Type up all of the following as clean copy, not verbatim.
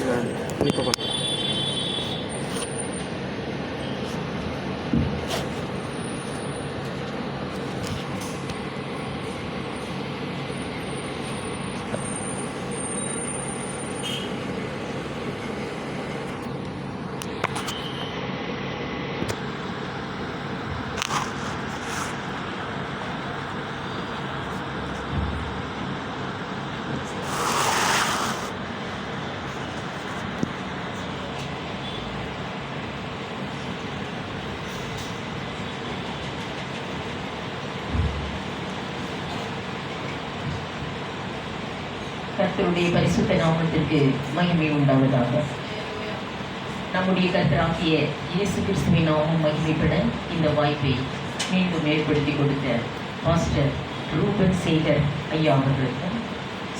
இப்போ பண்ணுறேன். கர்த்தருடைய பரிசுத்த நாமத்திற்கு மகிமை உண்டாவதாக. நம்முடைய கர்த்தராகிய இயேசு கிறிஸ்துவின் நாமம் மகிமைப்பட இந்த வாய்ப்பை மீண்டும் ஏற்படுத்தி கொடுத்த பாஸ்டர் ரூபன் சேகர் ஐயா அவர்களுக்கும்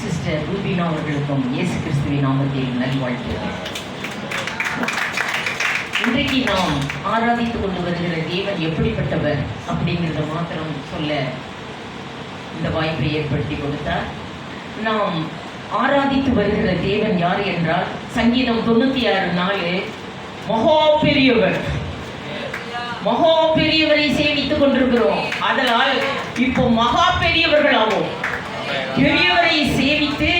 சிஸ்டர் ரூபினா அவர்களுக்கும் இயேசு கிறிஸ்துவின் நாமத்தில் நல்வாழ்த்துகிறேன். இன்றைக்கு நாம் ஆராதித்துக் கொண்டு வருகிற தேவன் எப்படிப்பட்டவர் அப்படிங்கிறத மாத்திரம் சொல்ல இந்த வாய்ப்பை ஏற்படுத்தி கொடுத்தார். நாம் ஆராதித்து வருகிற தேவன் யார் என்றால் சங்கீதம் 96:4 மகா பெரியவர், மகா பெரியவரை சேவித்துக் கொண்டிருக்கிறோம். அதனால் இப்போ மகா பெரியவர்களாகும். பெரியவரை சேவித்து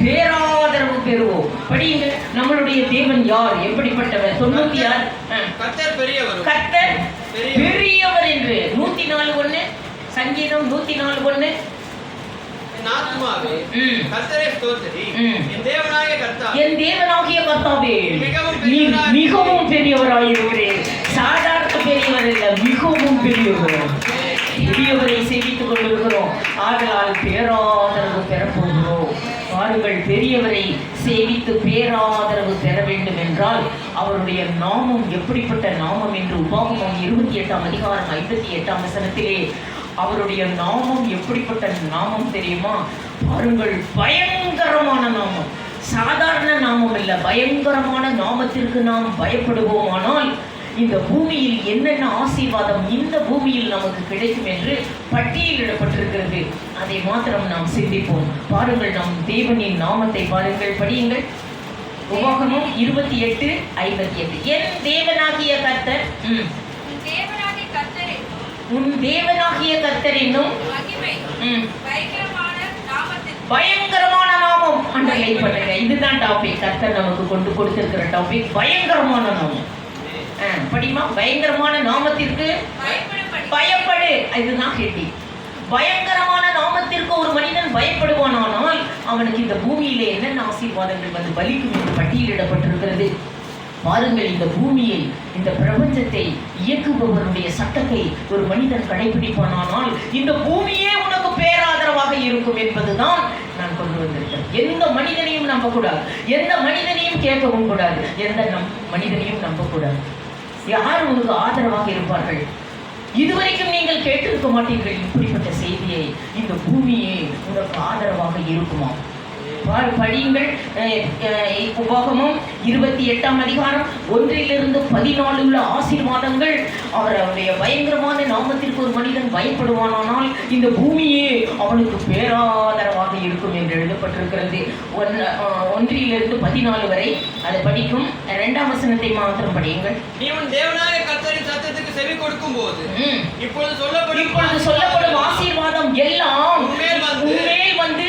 பேராதரவு பெறுவோம். படியுங்க, நம்மளுடைய தேவன் யார், எப்படிப்பட்டவர்? 96 கர்த்தர் பெரியவர், கர்த்தர் பெரியவர் என்று 104:1 சங்கீதம் 104:1 என் தேவனாகிய கர்த்தாவே மிகவும் பெரியவராயிருக்கிறேன். சாதாரண பெரியவர் அல்ல, மிகவும் பெரியவர். பெரியவரை சேவித்துக் கொண்டிருக்கிறோம். ஆதலால் பேராதரவு பெறப்போகிறோம். பாருங்கள், பெரியவரை சேவித்து பேராதரவு பெற வேண்டும் என்றால் அவருடைய நாமம் எப்படிப்பட்ட நாமம் என்று உபாகமம் 28:58 அவருடைய நாமம் எப்படிப்பட்ட நாமம் தெரியுமா? பாருங்கள், பயங்கரமான நாமம். சாதாரண நாமம் இல்ல, பயங்கரமான நாமத்திற்கு நாம் பயப்படுவோமானால் இந்த பூமியில் என்னென்ன ஆசீர்வாதம் இந்த பூமியில் நமக்கு கிடைக்கும் என்று பட்டியலிடப்பட்டிருக்கிறது. அதை மாத்திரம் நாம் சிந்திப்போம். பாருங்கள், நம் தேவனின் நாமத்தை பாருங்கள், படியுங்கள். உபாகமம் 28:58 என் தேவனாகிய கர்த்தர், உன் தேவனாகிய கர்த்தர் என்னும் பயங்கரமான நாமம். அண்டர்லைன் பண்ணுங்க, இதுதான் டாபிக். கர்த்தர் நமக்கு கொண்டு கொடுத்திருக்கிற டாபிக் பயங்கரமான நாமம். படிமா, பயங்கரமான நாமத்திற்கு பயப்படு. இதுதான் கேள்வி. பயங்கரமான நாமத்திற்கு ஒரு மனிதன் பயப்படுவானால் அவனுக்கு இந்த பூமியிலே என்னென்ன ஆசீர்வாதங்கள் வந்து பலிக்கும் என்று பட்டியலிடப்பட்டிருக்கிறது. பாருங்கள், இந்த பூமியை, இந்த பிரபஞ்சத்தை இயக்குபவருடைய சட்டத்தை ஒரு மனிதன் கடைபிடிப்பானால் இந்த பூமியே உனக்கு பேராதரவாக இருக்கும் என்பதுதான் நான் கொண்டு வந்திருக்கேன். எந்த மனிதனையும் நம்பக்கூடாது, எந்த மனிதனையும் கேட்கவும் கூடாது, எந்த மனிதனையும் நம்பக்கூடாது. யார் உனக்கு ஆதரவாக இருப்பார்கள்? இதுவரைக்கும் நீங்கள் கேட்டிருக்க மாட்டீர்கள் இப்படிப்பட்ட செய்தியை. இந்த பூமியே உனக்கு ஆதரவாக இருக்குமா? படியுங்கள். உபாகமம் 28:1-14 உள்ள ஆசீர்வாதங்கள். அவருடைய பயங்கரமான நாமத்திற்கு ஒரு மனிதன் பயப்படுவானால் இந்த பூமியே அவனுக்கு பேராதரவாக இருக்கும் என்று எழுதப்பட்டிருக்கிறது. 1-14 வரை அதை படிக்கும். 2ஆம் வசனத்தை மாத்திரம் படியுங்கள். நீ உன் தேவனாகிய கர்த்தரின் சத்தத்துக்கு செவி கொடுக்கும் போது இப்பொழுது சொல்லப்படும் ஆசீர்வாதம் எல்லாம் உன்மேல் வந்து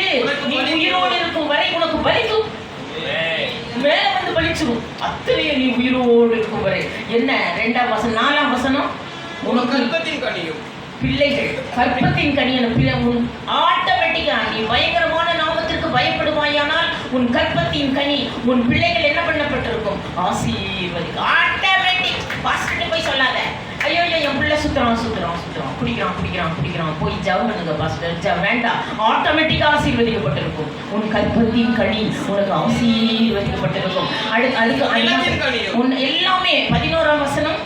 நீ உயிரோடு இருக்கும் வரை உனக்கு பலிக்கும். மேல வந்து பலிச்சிடும். அத்தனையே நீ உயிரோடு இருக்கும் வரை. என்ன 2ஆம் வசனம் 4ஆம் வசனம்? உனக்கு கற்பத்தின் கனியும் பிள்ளைகள், கற்பத்தின் கனியான பிள்ளை உன் ஆட்டோமேட்டிக்கா நீ பயங்கரமான நாமத்திற்கு பயப்படுவாயானால் உன் கற்பத்தின் கனி, உன் பிள்ளைகள் என்ன பண்ணப்பட்டிருக்கும்? ஆசீர்வதிக்கும். ஆட்டோமேட்டிக். பாஸ்டர் போய் சொல்லாத, ஐயோ என் பிள்ளை சுத்துறான் குடிக்கிறான் போய் ஜவ் பண்ணுங்க பாஸ்டர், வேண்டாம். ஆட்டோமேட்டிக்கா ஆசீர்வதிக்கப்பட்டிருக்கும். உன் கற்பத்தின் கனி உனக்கு ஆசீர்வதிக்கப்பட்டிருக்கும். அதுக்கு எல்லாமே 11ஆம் வசனம்,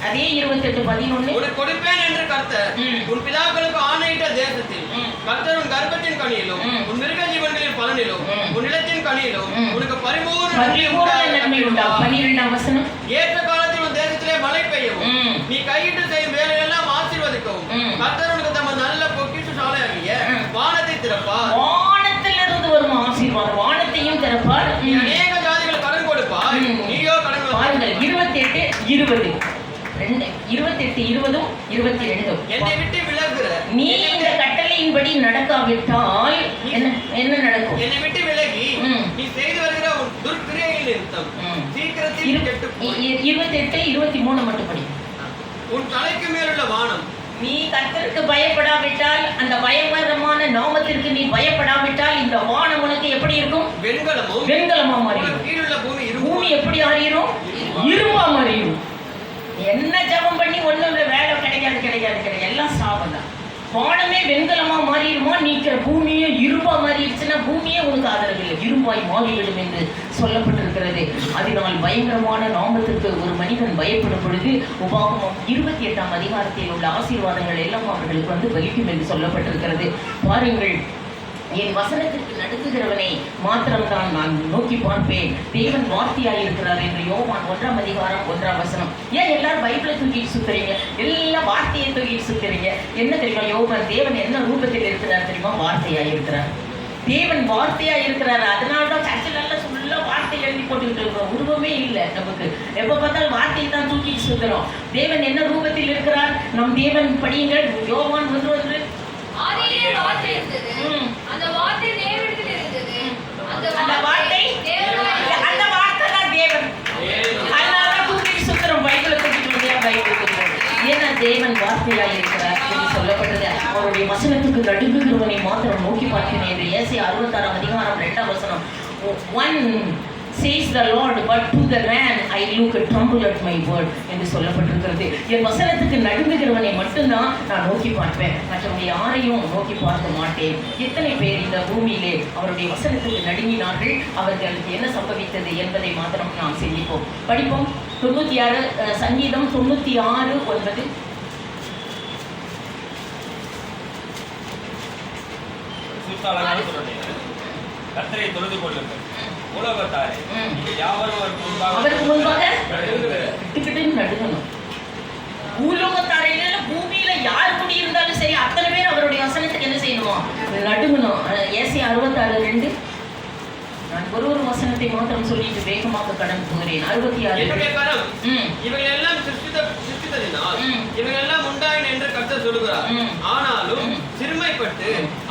அதே 28:11 உனக்கு கொடுப்பேன் என்று கர்த்தர் உன் பிதாக்களுக்கு ஆணையிட்ட தேசத்தில் கர்த்தர் உன் கர்ப்பத்தின் கனியிலும் உன் மிருக ஜீவன்களின் பலனிலும் உன் நிலத்தின் கனியிலும் உனக்கு பரிபூர்ண நன்மை உண்டாகும். 12ஆம் வசனம், ஏற்ற காலத்தில் உன் தேசத்திலே மழை பெய்யவும் நீ கையிட்டு செய்யும் வேலையெல்லாம் ஆசீர்வதிக்கவும் கர்த்தர் உனக்கு தமது நல்ல பொக்கிஷசாலையாகிய வானத்தை திறப்பார். வானத்திலிருந்து வரும் ஆசீர்வாதம், வானத்தையும் திறப்பார். நீ அநேக ஜாதிகளுக்கு கடன் கொடுப்பாய், நீயோ கடன் பாருங்கள் 28 20 28 20 22 என்னை விட்டு விலகுற நீ இந்த கட்டளையின்படி நடக்காவிட்டால் என்ன நடக்கும்? என்னை விட்டு விலகி நீ செய்து வருகிற உன் துர்க்கிரியைகள் நிமித்தம் சீக்கிரத்தில் கெட்டுப் போய் 28 23 மட்டும் படி. உன் தலைக்கு மேலுள்ள வானம் நீ கர்த்தருக்கு பயப்படாவிட்டால், அந்த பயங்கரமான நாமத்திற்கு நீ பயப்படாவிட்டால் இந்த வானம் உனக்கு எப்படி இருக்கும்? வெண்கலமா மாறிடும். கீழுள்ள பூமி எப்படி ஆறிடும்? இரும்பா மாறிடும். என்ன ஜபம் பண்ணி ஒண்ணும் இல்லை, வேலை கிடைக்காது எல்லாம் சாபம் தான். வானமே வெண்கலமா மாறிடுமா, நீக்கிற பூமியே இரும்பா மாறிடுச்சுன்னா பூமியே உனக்கு ஆதரவு இல்லை, இரும்பாய் மாறிவிடும் என்று சொல்லப்பட்டிருக்கிறது. அதனால் பயங்கரமான நாமத்திற்கு ஒரு மனிதன் பயப்படும் பொழுது உபாகமம் 28ஆம் அதிகாரத்தில் உள்ள ஆசீர்வாதங்கள் எல்லாம் அவர்களுக்கு பலிக்கும் என்று சொல்லப்பட்டிருக்கிறது. பாருங்கள், என் வசனத்திற்கு நடுக்குகிறவனை மாத்திரம்தான் நான் நோக்கி பார்ப்பேன், தேவன் வார்த்தையாயிருக்கிறார் என்று யோவான் 1ஆம் அதிகாரம் 1ஆம் வசனம். ஏன் எல்லாரும் பைபிளை தூக்கிட்டு சுத்துறீங்க? எல்லாம் வார்த்தையை தூக்கிட்டு சுத்துறீங்க. என்ன தெரியுமா? யோவான் தேவன் என்ன ரூபத்தில் இருக்கிறார் தெரியுமா? வார்த்தையாயிருக்கிறார். தேவன் வார்த்தையாயிருக்கிறார். அதனால்தான் சர்ச்சில் எல்லாம் ஃபுல்லா வார்த்தை எழுதி போட்டுக்கிட்டு இருக்கிறோம். உருவமே இல்லை நமக்கு. எப்ப பார்த்தாலும் வார்த்தையை தான் தூக்கிட்டு சுத்துறோம். தேவன் என்ன ரூபத்தில் இருக்கிறார்? நம் தேவன் படியுங்கள். யோவான் 1:1 ஆதியிலே வார்த்தை இருந்தது, அந்த வார்த்தை தேவனிடத்தில் இருந்தது, அந்த வார்த்தை அந்த வார்த்தை தான் தேவன். அதனால தூக்கிட்டு சுத்துறோம், பைபிளை தூக்கிட்டு வந்தே பைபிள் தூக்குறோம். ஏன்னா தேவன் வார்த்தையாக இருக்கிறார் என்று சொல்லப்பட்டது. அவருடைய வசனத்துக்கு நடுங்குகிறவனை மாத்திரம் நோக்கி பார்க்கிறேன் என்று ஏசாயா 66ஆம் அதிகாரம் 2ஆம் வசனம். One says the Lord, but to the man I look and tremble at my word என்று சொல்லப்பட்டிருக்கிறது. என் வசனத்துக்கு நடுங்குகிறவனை மட்டும்தான் நான் நோக்கி பார்ப்பேன், மற்றவங்க யாரையும் நோக்கி பார்க்க மாட்டேன். எத்தனை பேர் இந்த பூமியிலே அவருடைய வசனத்துக்கு நடுங்கினார்கள், அவர்களுக்கு என்ன சம்பவித்தது என்பதை மாத்திரம் நாம் சிந்திப்போம். படிப்போம். 96 சங்கீதம் 96:9. கர்த்தரை தொழுது கொள்ளுங்கள் உலகத்தாரே, யாவரும் அவருக்கு முன்பாக நடுங்கணும். பூலோகத்தாரையில பூமியில யார் குடி இருந்தாலும் சரி, அத்தனை பேர் அவருடைய வசனத்துக்கு என்ன செய்யணுமா? நடுங்கணும். ஏசாயா 66:2. நான் ஒரு வசனத்தை மாத்திரம் சொல்லிட்டு வேகமாக கடன் போகிறேன். 66. இவர்கள் எல்லாம் சிருஷ்டித்ததினால் இவர்கள் எல்லாம் உண்டாயின என்று கர்த்தர் சொல்லுகிறார். ஆனாலும் சிறுமைப்பட்டு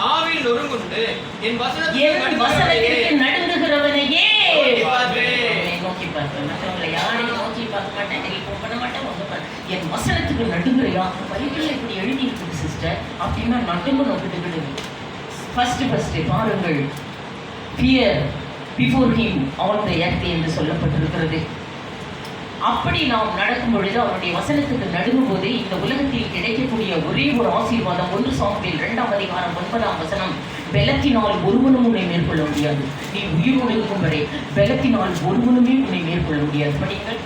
ஆவியில் நொறுங்குண்டு என் வசனத்திற்கு நடுங்குகிறவனையே நோக்கி பார்ப்பேன். மற்றவங்களை யாரையும் நோக்கி பார்க்க மாட்டேன், டெலிஃபோன் பண்ண மாட்டேன், ஒன்றும் பண்ண. என் வசனத்துக்கு நடுங்குறையா? பைபிள்ல இப்படி எழுதி இருக்குது சிஸ்டர் அப்படின்னா நடுங்க நோக்கிட்டு ஃபர்ஸ்ட் பாருங்கள். Fear before him all the earth என்று சொல்லப்பட்டிருக்கிறது. அப்படி நாம் நடக்கும் பொழுது, அவருடைய வசனத்துக்கு நடுங்கும் போது இந்த உலகத்தில் கிடைக்கக்கூடிய ஒரே ஒரு ஆசீர்வாதம் 1 சாமுவேல் 2ஆம் அதிகாரம் 9ஆம் வசனம். பலத்தினால் ஒருவனும் உன்னை மேற்கொள்ள முடியாது. நீ உயிரோடு இருக்கும் வரை பலத்தினால் ஒருவனுமே உன்னை மேற்கொள்ள முடியாது. படிங்கள்.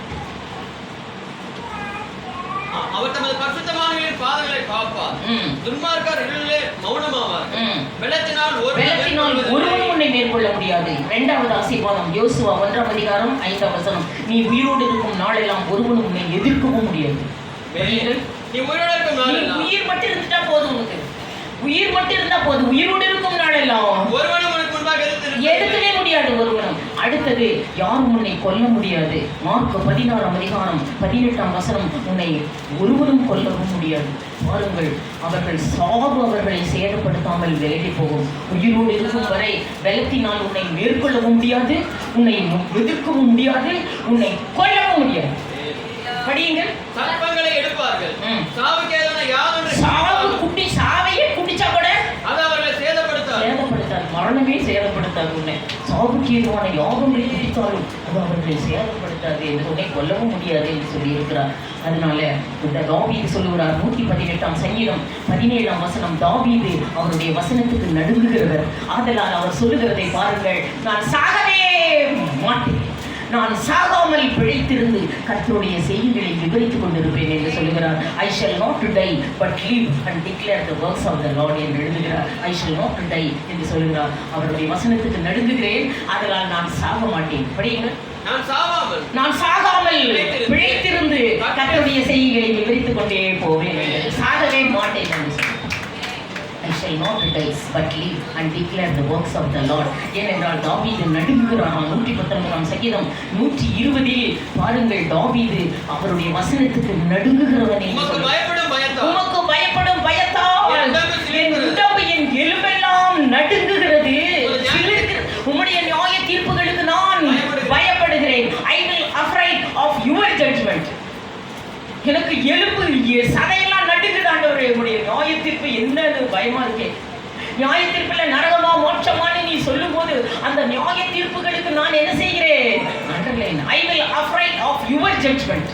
அவர் தமது பரிசுத்தமானவர்களின் பாதங்களை காப்பார், துன்மார்க்கர் இருளிலே மௌனமாவார். பலத்தினால் ஒருவனும் உன்னை மேற்கொள்ள முடியாது. 2வது ஆசீர்வாதம் யோசுவா 1ஆம் அதிகாரம் 5ஆம் வசனம். நீ உயிரோடு இருக்கும் நாளெல்லாம் ஒருவனும் உன்னை எதிர்க்கவும் முடியாது. நீ உயிரோடு இருக்கும் நாளெல்லாம், உயிர் மட்டும் இருந்துட்டா போதும். உனக்கு உயிர் மட்டும் இருந்தா போதும். உயிரோடு இருக்கும் நாளெல்லாம் ஒருவனும் உனக்கு முன்பாக எதிர்க்கவே முடியாது. ஒருவனும். அடுத்தது, யாரும் உன்னை கொல்ல முடியாது. மார்க் 16ஆம் அதிகாரம் 18ஆம் வசனம். உன்னை ஒருவரும் கொல்லவும் முடியாது. பாருங்கள், அவர்கள் சாவு அவர்களை சேதப்படுத்தாமல் விலகி போகும். உயிரோடு இருக்கும் வரை பலத்தினால் உன்னை மேற்கொள்ளவும் முடியாது, உன்னை எதிர்க்கவும் முடியாது, உன்னை கொல்லவும் முடியாது. படியுங்கள். சர்ப்பங்களை எடுப்பார்கள், சாவுக்கு ஏதான யாதொன்று சாவையே குடிச்சா கூட அது அவர்களை சேதப்படுத்தாது. மரணமே சேதப்படுத்தாது. உன்னை சாவுக்கு ஏதுவான யாகங்களை குடித்தாலும் அது அவர்களை சேதப்படுத்தாது என்று உன்னை கொல்லவும் முடியாது என்று சொல்லியிருக்கிறார். அதனால இந்த தாவீது சொல்லுகிறார், 118ஆம் சங்கீதம் 17ஆம் வசனம். தாவீது அவருடைய வசனத்துக்கு நடுங்குகிறவர். ஆதலால் அவர் சொல்லுகிறதை பாருங்கள். நான் சாகவே மாட்டேன், நான் சாகாமல் பிழைத்திருந்து கர்த்தருடைய செய்திகளை விவரித்துக் கொண்டிருப்பேன் என்று சொல்லுகிறார். I shall not die but live and declare the works of the Lord என்று எழுதுகிறார். I shall not die என்று சொல்லுகிறார். அவருடைய வசனத்துக்கு நடுங்குகிறேன், அதனால் நான் சாக மாட்டேன். படியுங்கள். நான் சாகாமல் பிழைத்திருந்து கர்த்தருடைய செய்திகளை விவரித்துக் கொண்டே போவேன், சாகவே மாட்டேன் என்று சொல்லுகிறார். I shall not rise but live and declare the works of the Lord. ஏனென்றால் தாவீது நடுங்குகிறான். 119 சங்கீதம் 120 பாருங்கள், தாவீது அவருடைய வசனத்துக்கு நடுங்குகிறவனே. உமக்கு பயப்படும் பயத்தால் என் உடம்பு என் எலும்பெல்லாம் நடுங்குகிறது. உம்முடைய நியாய தீர்ப்புகளுக்கு நான் பயப்படுகிறேன். I will afraid of your judgment. எனக்கு எலும்பு சதையெல்லாம் நடுங்குது ஆண்டவரே. உம்முடைய நியாய தீர்ப்பு என்னன்னு பயமா இருக்கே. நியாய தீர்ப்புல நரகமா மோட்சமான்னு நீ சொல்லும் போது அந்த நியாய தீர்ப்புகளுக்கு நான் என்ன செய்கிறேன்? I will afraid of your judgment.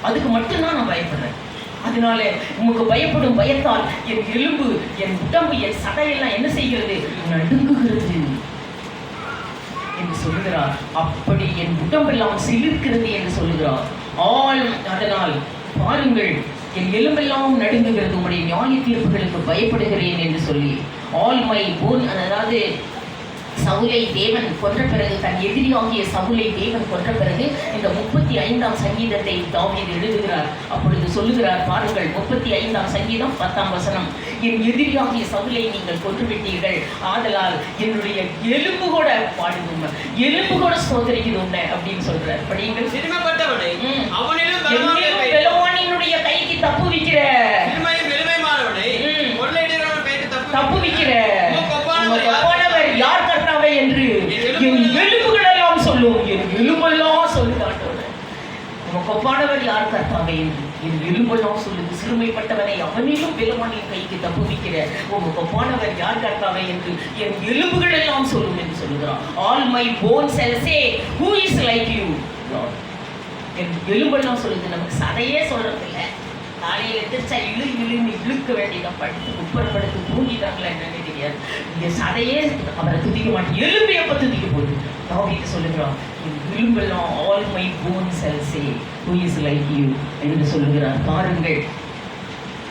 அதுக்கு மட்டும்தான் நான் பயப்படுறேன். அதனால உமக்கு பயப்படும் பயத்தால் என் எலும்பு என் உடம்பு என் சதையெல்லாம் என்ன செய்கிறது? நடுங்குகிறது என்று சொல்லுகிறார். அப்படி என் உடம்பெல்லாம் சிலிர்க்கிறது என்று சொல்லுகிறார். அதனால் பாருங்கள், என் எலும்பெல்லாம் நடுங்குகிறது, உங்களுடைய நியாய தீர்ப்புகளுக்கு பயப்படுகிறேன் என்று சொல்லி ஆல் மை போன், அதாவது சவுலை தேவன் கொன்ற பிறகு, தன் எதிரியாகிய சவுலை தேவன் கொன்ற பிறகு இந்த 35ஆம் சங்கீதத்தை தாவீது எழுதுகிறார். அப்பொழுது சொல்லுகிறார் பாருங்கள், 35ஆம் சங்கீதம் 10ஆம் வசனம், என் எதிரியாகிய சவுலை நீங்கள் கொன்று விட்டீர்கள், ஆதலால் என்னுடைய எலும்பு கூட பாடுதுங்க, எலும்பு கூட சோதரிக்குது உன்னை அப்படின்னு சொல்றார். படியுங்கள். சிறுமைப்பட்டவனை அவனிலும் பெலவானினுடைய கைக்கு தப்புவிக்கிற, தப்புவிக்கிற யார் கர்த்தாவே என்று என் எலும்புகள் எல்லாம் சொல்லும். என் எலும்பெல்லாம் சொல்லுதாண்டவர், உனக்கு ஒப்பானவர் யார் கர்த்தாவே என்று என் எலும்பெல்லாம் சொல்லுது. சிறுமைப்பட்டவனை அவனிலும் பெலவானின் கைக்கு தப்புவிக்கிற உனக்கு ஒப்பானவர் யார் கர்த்தாவே என்று என் எலும்புகள் எல்லாம் சொல்லும் என்று சொல்லுகிறார். All my bones shall say who is like you Lord. என் எலும்பெல்லாம் சொல்லுது. நமக்கு சதையே சொல்றது இல்லை. காலையில் எதிர்த்தா இழுக்க வேண்டியதான், படுத்து குப்பரப்படுத்து தூங்கிட்டாங்களா என்னன்னு தெரியாது. இங்க சதையே அவரை துதிக்க மாட்டேன். எலும்பு எப்ப துதிக்க போகுது? தாவீது சொல்லுகிறான், எலும்பெல்லாம் all my bones shall say who is like you என்று சொல்லுகிறார். பாருங்கள்,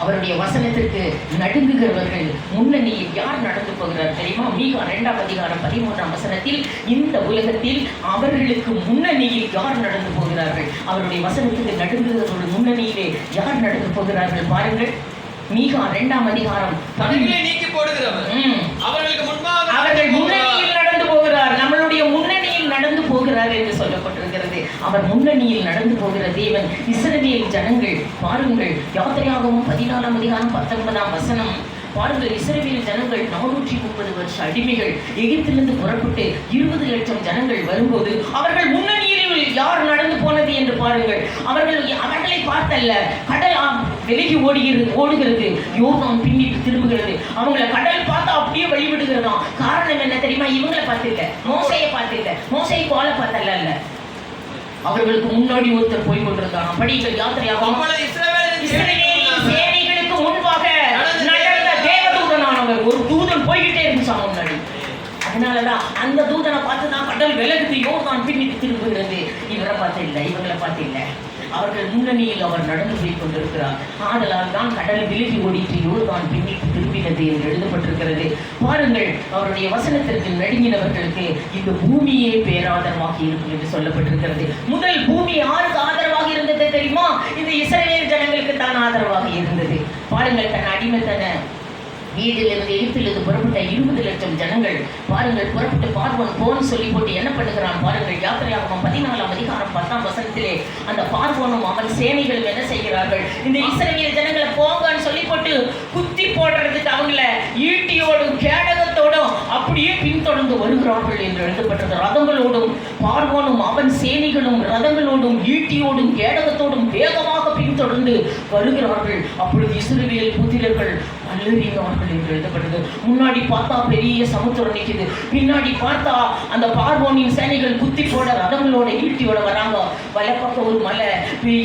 அவருடைய வசனத்திற்கு நடுங்குகிறவர்கள் முன்னணியில் யார் நடந்து போகிறார் தெரியுமா? மீகா 2ஆம் அதிகாரம் 13ஆம் வசனத்தில், இந்த உலகத்தில் அவர்களுக்கு முன்னணியில் யார் நடந்து போகிறார்கள்? அவருடைய வசனத்துக்கு நடுங்குகிறவர்கள் முன்னணியிலே யார் நடந்து போகிறார்கள்? பாருங்கள், மீகா 2ஆம் அதிகாரம் நீக்கி போடுகிறவர் அவர்களுக்கு முன்பாக அவர்கள் முன்னணியில் நடந்து போகிறார். நம்மளுடைய முன்னணியில் நடந்து போகிறார் என்று சொல்லப்பட்டிருக்கிறது. அவர் முன்னணியில் நடந்து போகிற தேவன். இஸ்ரவேல் ஜனங்கள் பாருங்கள், யாத்திரையாகவும் 14ஆம் அதிகாரம் 19ஆம் வசனம் பாருங்கள், இஸ்ரவேல் ஜனங்கள் 430 வருஷ அடிமைகள் எகிப்திலிருந்து புறப்பட்டு 20 லட்சம் ஜனங்கள் வரும்போது அவர்கள் முன்னணியில் யார் நடந்து போனது என்று பாருங்கள். அவர்களை பார்த்தல்ல, கடல் விலகி ஓடுகிறது, யோர்தான் பின்னிட்டு திரும்புகிறது. அவங்களை கடல் பார்த்தா அப்படியே வழிவிடுகிறதாம். காரணம் என்ன தெரியுமா? இவங்களை பார்த்திருக்க, மோசையை பார்த்திருக்க, மோசையை கோல பார்த்தல்ல, அவர்களுக்கு முன்னாடி ஒருத்தர் போய் கொண்டிருந்தாங்க. படிகள் யாத்திரையாகும் சேனைகளுக்கு முன்பாக நடந்த தேவதூதனானவர் ஒரு தூதன் போய்கிட்டே இருந்துச்சாங்க முன்னாடி. அதனாலதான் அந்த தூதனை பார்த்துதான் கடல் விலகுது, யோர்தான் பின்னிட்டு திரும்புகிறது. இவரை பார்த்து இல்லை, இவங்களை பார்த்து இல்லை, அவர்கள் முன்னணியில் அவர் நடந்து போய் கொண்டிருக்கிறார். ஆதலால் தான் கடல் விலகி ஓடிட்டு யோர்தான் பின்னிட்டு திரும்பினது என்று எழுதப்பட்டிருக்கிறது. பாருங்கள், அவருடைய வசனத்திற்கு நடுங்கினவர்களுக்கு இந்த பூமியே பேராதரவாக இருக்கும் என்று சொல்லப்பட்டிருக்கிறது. முதல் பூமி யாருக்கு ஆதரவாக இருந்தது தெரியுமா? இந்த இஸ்ரவேல் ஜனங்களுக்கு தான் ஆதரவாக இருந்தது. பாருங்கள், தன் அடிமைத்தன வீட்டிலிருந்து எகிப்திலிருந்து புறப்பட்ட 20 லட்சம் ஜனங்கள் பாருங்கள் புறப்பட்டு பார்வோன் போன்னு சொல்லி போட்டு என்ன பண்ணுகிறான் பாருங்கள். யாத்திரையாகவும் 14ஆம் அதிகாரம் 10ஆம் வசனத்திலே அந்த பார்வோனும் அவன் சேனைகளும் என்ன செய்கிறார்கள்? இந்த இஸ்ரவேல் ஜனங்களை போங்கன்னு சொல்லி போட்டு குத்தி போடுறதுக்கு அவங்கள ஈட்டியோடும் கேடகத்தோடும் அப்படியே பின்தொடர்ந்து வருகிறார்கள் என்று எழுதப்பட்டது. ரதங்களோடும் பார்வோனும் அவன் சேனைகளும் ரதங்களோடும் ஈட்டியோடும் கேடகத்தோடும் வேகமாக பின்தொடர்ந்து வருகிறார்கள். அப்பொழுது இஸ்ரவேல் புத்திரர்கள் அலறினார்கள் என்று எழுதப்பட்டது. முன்னாடி பார்த்தா பெரிய சமுத்திரம் நிற்குது, பின்னாடி பார்த்தா அந்த பார்வோனின் சேனைகள் குத்தி போட ரதங்களோட ஈட்டியோட வராங்க. வலப்பக்கம் ஒரு மலை,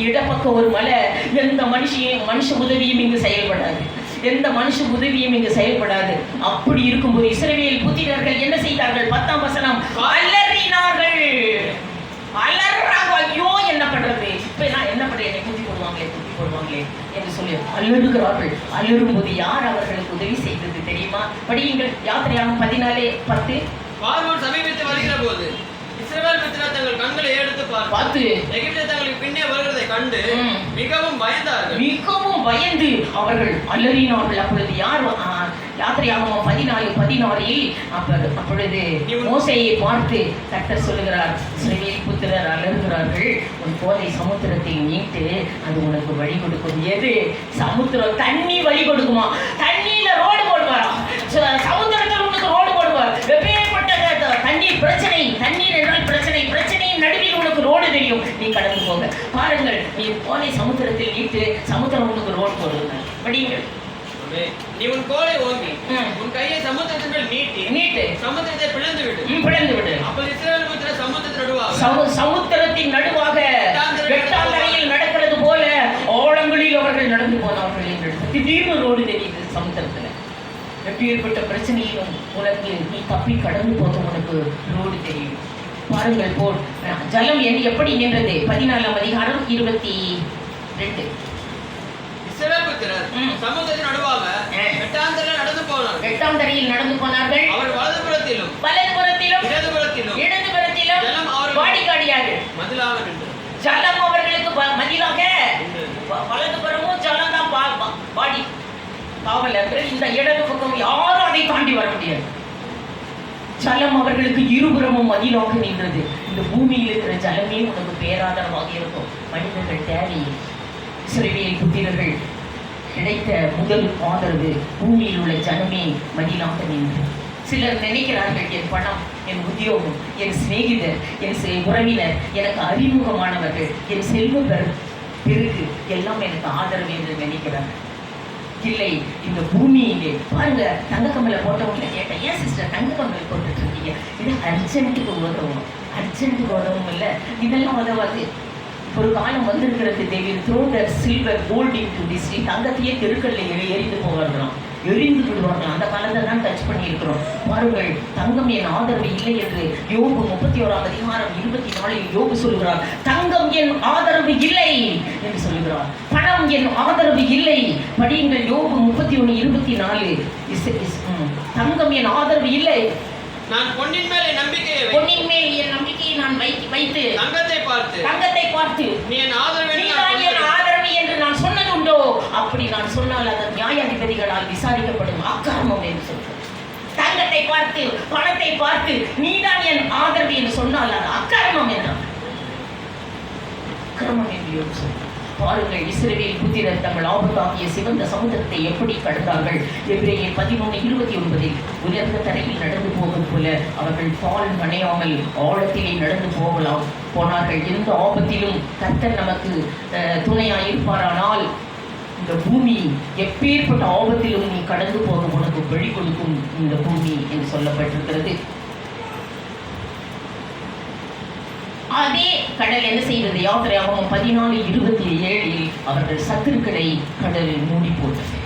இடப்பக்கம் ஒரு மலை. எந்த மனுஷ உதவியும் இங்கு செயல்படாது, எந்த மனுஷ உதவியும் இங்கு செயல்படாது. அப்படி இருக்கும்போது இஸ்ரவேல் புத்திரர்கள் என்ன செய்தார்கள்? 10ஆம் வசனம், அலறினார்கள். அலறாங்க, ஐயோ என்ன பண்றது, இப்ப நான் என்ன பண்றேன், என்னை குத்தி போடுவாங்களே என்று சொல்லி அலறுகிறார்கள். அலறும்போது யார் அவர்களுக்கு உதவி செய்தது தெரியுமா? படியுங்கள், யாத்திரையாகும் 14:10. பார்வோன் சமீபத்து வருகிற போது இஸ்ரவேல் புத்திரர் தங்கள் கண்களை எடுத்து பார்த்து எகிப்தியர் தங்களுக்கு பின்னே வருகிறதை கண்டு மிகவும் பயந்தார்கள். மிகவும் பயந்து அவர்கள் அலறினார்கள். அப்பொழுது யார் யாத்திரையாகமம் 14:16 அப்பொழுது மோசேயை பார்த்து கர்த்தர் சொல்லுகிறார், இஸ்ரவேல் புத்திரர் அலறுகிறார்கள், உன் கோலை சமுத்திரத்தில் நீட்டு, அது உனக்கு வழி கொடுக்கும். எது? சமுத்திரம் தண்ணி வழி கொடுக்குமா? தண்ணியில ரோடு போடுவாரா? சமுத்திரத்தில் உனக்கு ரோடு போடுவார். வெவ்வேறுபட்ட தண்ணீர் பிரச்சனை, தண்ணீர் என்றால் பிரச்சனை, பிரச்சனையின் நடுவில் உனக்கு ரோடு தெரியும், நீ கடந்து போக. பாருங்கள், நீ கோலை சமுத்திரத்தில் நீட்டு, சமுத்திரம் உனக்கு ரோடு போடுங்க. படியுங்கள். நீ உன் கோலை ஓங்கி உன் கையை சமுத்திரத்தின் மேல் நீட்டு சமுத்திரத்தை பிளந்து விடு. அப்பொழுது இஸ்ரவேல் புத்திரர் சமுத்திரத்தின் நடுவாக வெட்டாந்தரையில் நடக்கிறது போல ஆழங்களில் அவர்கள் நடந்து போனார்கள் என்று திடீர்னு ரோடு தெரியுது சமுத்திரத்துல. எப்பேற்பட்ட பிரச்சனையிலும் உனக்கு நீ தப்பி கடந்து போக உனக்கு ரோடு தெரியும். பாருங்கள், போல் ஜலம் எப்படி நின்றது? 14ஆம் அதிகாரம் 22. இஸ்ரவேல் புத்திரர் சமுத்திரத்தின் நடுவாக வெட்டாந்தரையில் நடந்து போனார்கள். அவர் வலதுபுறத்திலும் இடதுபுறத்திலும் ஜலம் வாடிக்காடியாக மதிலாக நின்றது. ஜலம் அவர்களுக்கு மதிலாக, வலதுபுறமும் ஜலம் தான் வாடி காவல் என்று. இந்த இடது பக்கம் யாரும் அதை தாண்டி வர முடியாது. ஜலம் அவர்களுக்கு இருபுறமும் மதிலாக நின்றது. இந்த பூமியில் இருக்கிற ஜலமே உனக்கு பேராதரவாக இருக்கும். மனிதர்கள் தேவை. இஸ்ரவேல் புத்திரர்கள் கிடைத்த முதல் ஆதரவு பூமியில் உள்ள ஜனமே மதிலாக நின்று. சிலர் நினைக்கிறார்கள், என் பணம், என் உத்தியோகம், என் சிநேகிதர், என் உறவினர், எனக்கு அறிமுகமானவர்கள், என் செல்வ பெருக்கு எல்லாம் எனக்கு ஆதரவு என்று நினைக்கிறார்கள். இல்லை, இந்த பூமியிலே பாருங்க, தங்க கம்மலை போட்டவங்களை கேட்டேன், ஏன் சிஸ்டர் தங்க கம்மல் போட்டுட்டு இருக்கீங்க? இது அர்ஜென்ட்டுக்கு உதவும். அர்ஜென்ட்டுக்கு உதவும் இல்லை, இதெல்லாம் உதவாது. ஒரு காலம் வந்திருக்கிறது, தேவில் த்ரோடர் சில்வர் கோல்டிங் டு டிஸ், தங்கத்தையே தெருக்கல்ல எரிந்து போவார்களாம், எரிந்து விடுவார்கள். அந்த காலத்தை தான் டச் பண்ணி இருக்கிறோம். பாருங்கள், தங்கம் என் ஆதரவு இல்லை என்று யோபு 31ஆம் அதிகாரம் 24 யோபு சொல்கிறார். தங்கம் என் ஆதரவு இல்லை என்று சொல்கிறார். பணம் என் ஆதரவு இல்லை. படியுங்கள், யோபு 31:24. தங்கம் என் ஆதரவு இல்லை. நான் பொன்னின் மேல் என் நம்பிக்கையை நான் வைத்து தங்கத்தை பார்த்து நீ என் ஆதரவு என்று நான் சொன்னது உண்டோ? அப்படி நான் சொன்னால் அது நியாயாதிபதிகளால் விசாரிக்கப்படும் அக்கிரமம் என்று சொல்கிறேன். தங்கத்தை பார்த்து, பணத்தை பார்த்து நீதான் என் ஆதரவு என்று சொன்னால் அது அக்கிரமம் என்றான். அக்கிரமம் என்று சொல்கிறேன். பாருங்கள், இஸ்ரவேல் புத்திரர் தங்கள் ஆபத்தாகிய சிவந்த சமுத்திரத்தை எப்படி கடந்தார்கள்? எபிரேயர் 11:29 உயர்ந்த தரையில் நடந்து போவது போல அவர்கள் பால் நனையாமல் ஆழத்திலே நடந்து போனார்கள். எந்த ஆபத்திலும் கர்த்தர் நமக்கு துணையாயிருப்பாரானால் இந்த பூமி எப்பேற்பட்ட ஆபத்திலும் நீ கடந்து போக உனக்கு வழி கொடுக்கும் இந்த பூமி என்று சொல்லப்பட்டிருக்கிறது. அதே கடல் என்ன செய்தது? யாத்திரையாகமம் 14:27 அவர்கள் சத்துருக்களை கடலில் மூடி போட்டது.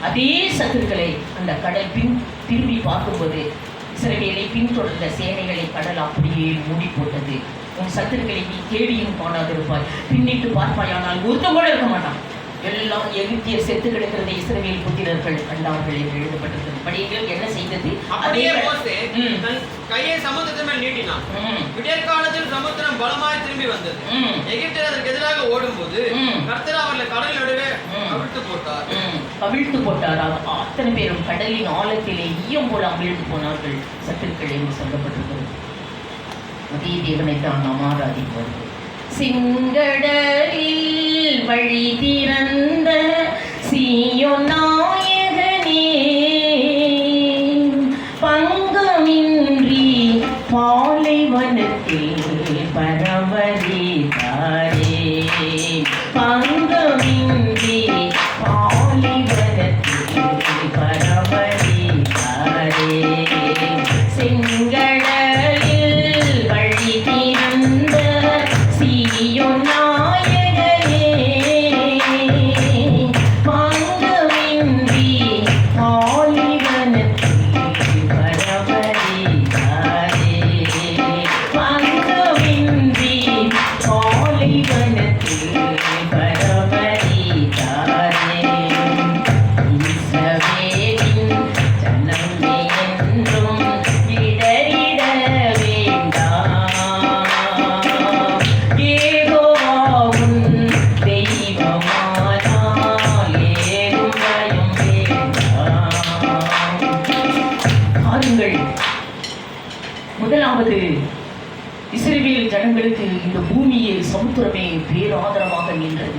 அதே சத்துருக்களை அந்த கடல் திரும்பி பார்க்கும்போது இஸ்ரவேலை பின்தொடர்ந்த சேனைகளை கடல் அப்படியே மூடி போட்டது. உன் சத்துருக்களை நீ தேடியும் காணாதிருப்பாய், பின்னிட்டு பார்ப்பாயானால் ஒருத்தம் கூட இருக்க மாட்டான். எல்லாம் எகிப்தியர் செத்து கிடக்கிறதை இஸ்ரவேல் புத்திரர்கள் கண்டார்கள் என்று எழுதப்பட்டிருக்கிறது. படியுங்கள், என்ன செய்தது? அதே மோசே தன் கையை சமுத்திரத்தின் மேல் நீட்டினான். விடியற்காலத்தில் சமுத்திரம் பலமாய் திரும்பி வந்தது. எகிப்தியர் அதற்கு எதிராக ஓடும்போது கர்த்தர் அவர்களை கடல் நடுவே கவிழ்த்து போட்டார். அத்தனை பேரும் கடலின் ஆழத்திலே ஈயம் போல அமிழ்ந்து போனார்கள் சத்துருக்கள் என்று சொல்லப்பட்டிருக்கிறது. அதே தேவனைத்தான் நாம் ஆராதிப்போம். சிங்கடலில் வழி திறந்த சீயோன் நாயகனே, பங்கமின்றி பாலைவனத்தில் பரவரித்தாரே, பங்கமின்றி பாலைவனத்தில் பரவரித்தாரே. செங்கடலில் வழி திறந்த சீயோன் நாயகனே, பங்கமின்றி பாலைவனத்தில் பரவரித்தாரே, பங்கமின்றி பாலைவனத்தில் பரவரித்தாரே. முதலாவது இஸ்ரவேல் ஜனங்களுக்கு இந்த பூமியை சமுத்திரமே பேராதரவாக நின்றது.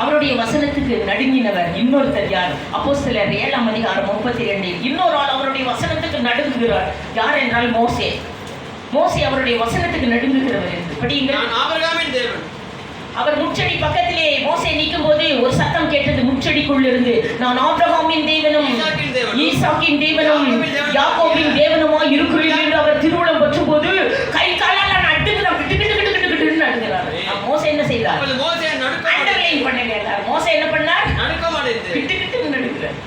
அவருடைய வசனத்துக்கு நடுங்கினவர் இன்னொருத்தர் யார்? அப்போஸ்தலர் 7ஆம் அதிகாரம் 32 இன்னொரு ஆள் அவருடைய வசனத்துக்கு நடுங்குகிறார். யார் என்றால் மோசே. மோசே அவருடைய வசனத்துக்கு நடுங்குகிறவர் என்று படியுங்கள். நான் ஆபிரகாமின் தேவன். அவர் முச்சடி பக்கத்திலே மோசே நிற்கும் போது ஒரு சத்தம் கேட்டது முச்சடிக்குள் இருந்து, நான் ஆபிரகாமின் தேவனும் ஈசாக்கின் தேவனும் யாக்கோபின் தேவனுமாய் இருக்கிறேன் என்று அவர் திருவுளம் பற்றும் போது கை காலால் நடுங்குகிறார். நடுங்குகிறார். மோசே என்ன செய்தார்? அண்டர்லைன் பண்ணுங்க எல்லாரும். மோசே என்ன பண்ணார்? நடுங்குகிறார்.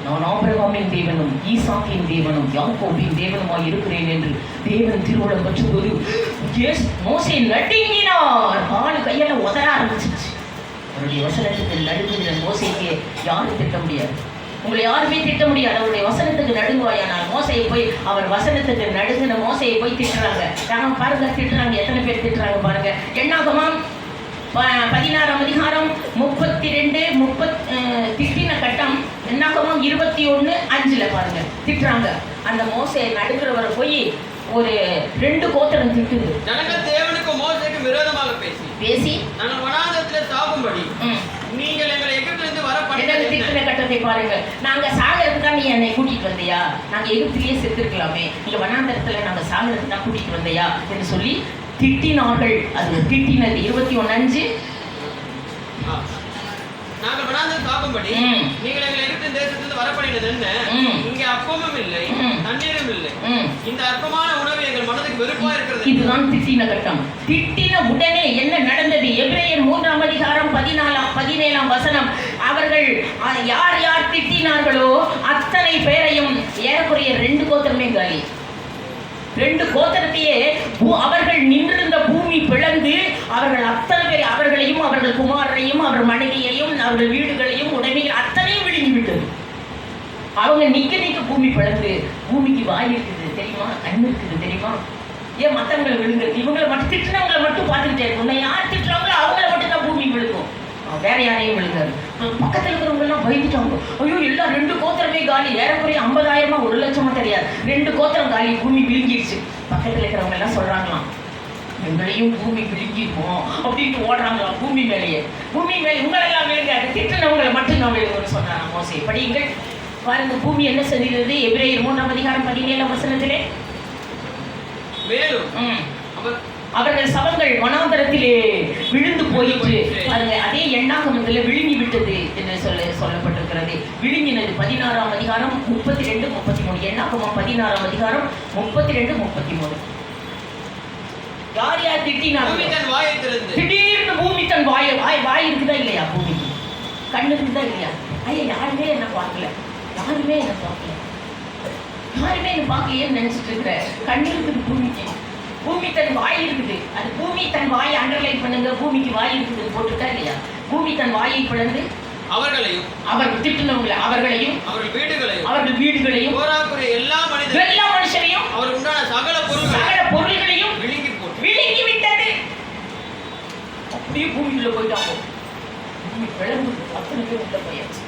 நான் ஆபிரகாமின் தேவனும் ஈசாக்கின் தேவனும் யாக்கோபின் தேவனுமாய் இருக்கிறேன் என்று தேவன் திருவுளம் பற்றும்போது மோசே நடுங்கினார். காலு கையெல்லாம் உதற ஆரம்பிச்சிருச்சு. அவருடைய வசனத்துக்கு நடுங்குகிற மோசைக்கு யாரும் திட்ட முடியாது. உங்களை யாருமே திட்ட முடியாது. அவருடைய வசனத்துக்கு நடுங்குவாயானால் மோசையை போய் அவர் வசனத்துக்கு நடுங்கின மோசையை போய் திட்டுறாங்க. நாங்கள் பாருங்க திட்டுறாங்க. எத்தனை பேர் திட்டுறாங்க பாருங்க. என்னாகமம் 16ஆம் அதிகாரம் 32 திட்டின கட்டம். என்னாகமம் 21:5 பாருங்க திட்டுறாங்க. அந்த மோசே நடுக்கிறவரை போய் ஒரு 2 கோத்திரம் திட்டுது. ஜனங்கள் தேவனுக்கு மோசேக்கு விரோதமாக பேசி நாங்கள் வனாந்தரத்தில் சாகும்படி நீங்கள் எங்களை எகிப்திலிருந்து வர பண்ணது. திட்டின கட்டத்தை பாருங்க. நாங்க சாகறதுக்கு தான் நீ என்னை கூட்டிட்டு வந்தியா? நாங்க எகிப்திலேயே செத்துருக்கலாமே, இங்க வனாந்தரத்துல நாங்க சாகறதுக்கு தான் கூட்டிட்டு வந்தியா என்று சொல்லி திட்டினார்கள். அது திட்டினது 21:5. நாங்கள் வனாந்தரத்தில் சாகும்படி நீங்கள் எங்களை எகிப்தின் தேசத்திலிருந்து வர பண்ணினது என்ன? இங்கே அப்பமும் இல்லை தண்ணீரும் இல்லை. இந்த அற்பமான உணவு எங்கள் மனதுக்கு வெறுப்பா இருக்கிறது. இதுதான் திட்டின கட்டம். திட்டின உடனே என்ன நடந்தது? எபிரேயர் 3ஆம் அதிகாரம் 17ஆம் வசனம். அவர்கள் யார் யார் திட்டினார்களோ அத்தனை பேரையும் ஏறக்குறைய 2 கோத்திரமே காலி. 2 கோத்திரத்தையே அவர்கள் நின்றிருந்த பூமி பிளந்து அவர்கள் அத்தனை பேர் அவர்களையும் அவர்கள் குமாரரையும் அவர் மனைவியையும் அவர்கள் வீடுகளையும் உடைமைகள் அத்தனையும் விழுங்கிவிட்டது. அவங்க நிக்க பூமி பிளந்து. பூமிக்கு வாய் இருக்குது தெரியுமா, கண்ணு இருக்குது தெரியுமா? ஏன் மற்றவங்களை விழுங்க? இவங்களை மட்டும் திட்டினவங்களை மட்டும் பார்த்துக்கிட்டே இருக்கும். உன்னை யார் திட்டுறாங்களோ அவங்கள மட்டும் தான் பூமி விழுக்கும், வேற யாரையும் விழுங்காது. பக்கத்தில் இருக்கிறவங்க எல்லாம் பயந்துட்டாங்க. ஐயோ எல்லாம் 2 கோத்திரமே காலி. ஏறக்குறைய 50,000 1,00,000 தெரியாது. 2 கோத்திரம் காலி, பூமி விழுங்கிடுச்சு. பக்கத்தில் இருக்கிறவங்க எல்லாம் சொல்றாங்களாம், எங்களையும் பூமி விழுங்கிருப்போம் அப்படின்னு ஓடுறாங்களாம். பூமி மேலேயே உங்களெல்லாம் விழுங்காது, திட்டினவங்களை மட்டும் நான் விழுங்குன்னு சொன்னாங்க மோசே. படியுங்கள் பாருங்க. பூமி என்ன செய்கிறது? எபிரேயர் 3ஆம் அதிகாரம் 17ஆம் வசனத்திலே அவர்கள் சவங்கள் வனாந்தரத்திலே விழுந்து போயிற்று. பாருங்க, அதே எண்ணாகமத்தில் விழுங்கி விட்டது என்று சொல்லப்பட்டிருக்கிறது. விழுங்கினது 16ஆம் அதிகாரம் 32-33. எண்ணாகமம் 16ஆம் அதிகாரம் 32-33. யார் யார் திட்டினாங்க? திடீர்னு பூமி தன் வாய் இருக்குதா இல்லையா? பூமிக்கு கண்ணு இருக்குதா இல்லையா? ஐயா யாருமே என்ன பார்க்கல, யாருமே என்ன பார்க்கலையேன்னு நினைச்சிட்டு இருக்கிற. கண்ணு இருக்குது பூமிக்கு. பூமி தன் வாய் இருக்குது. அது பூமி தன் வாயை அண்டர்லைன் பண்ணுங்க. பூமிக்கு வாய் இருக்குது போட்டுட்டா இல்லையா? பூமி தன் வாயை பிளந்து அவர்களையும் அவர்கள் திட்டினவங்களை அவர்களையும் அவர்கள் வீடுகளையும் எல்லா மனுஷரையும் அவர் உண்டான சகல பொருள்களையும் விழுங்கி விட்டது. அப்படியே பூமிக்குள்ள போயிட்டாங்க. பூமி பிளந்து அத்தனை பேர் உள்ள போயாச்சு.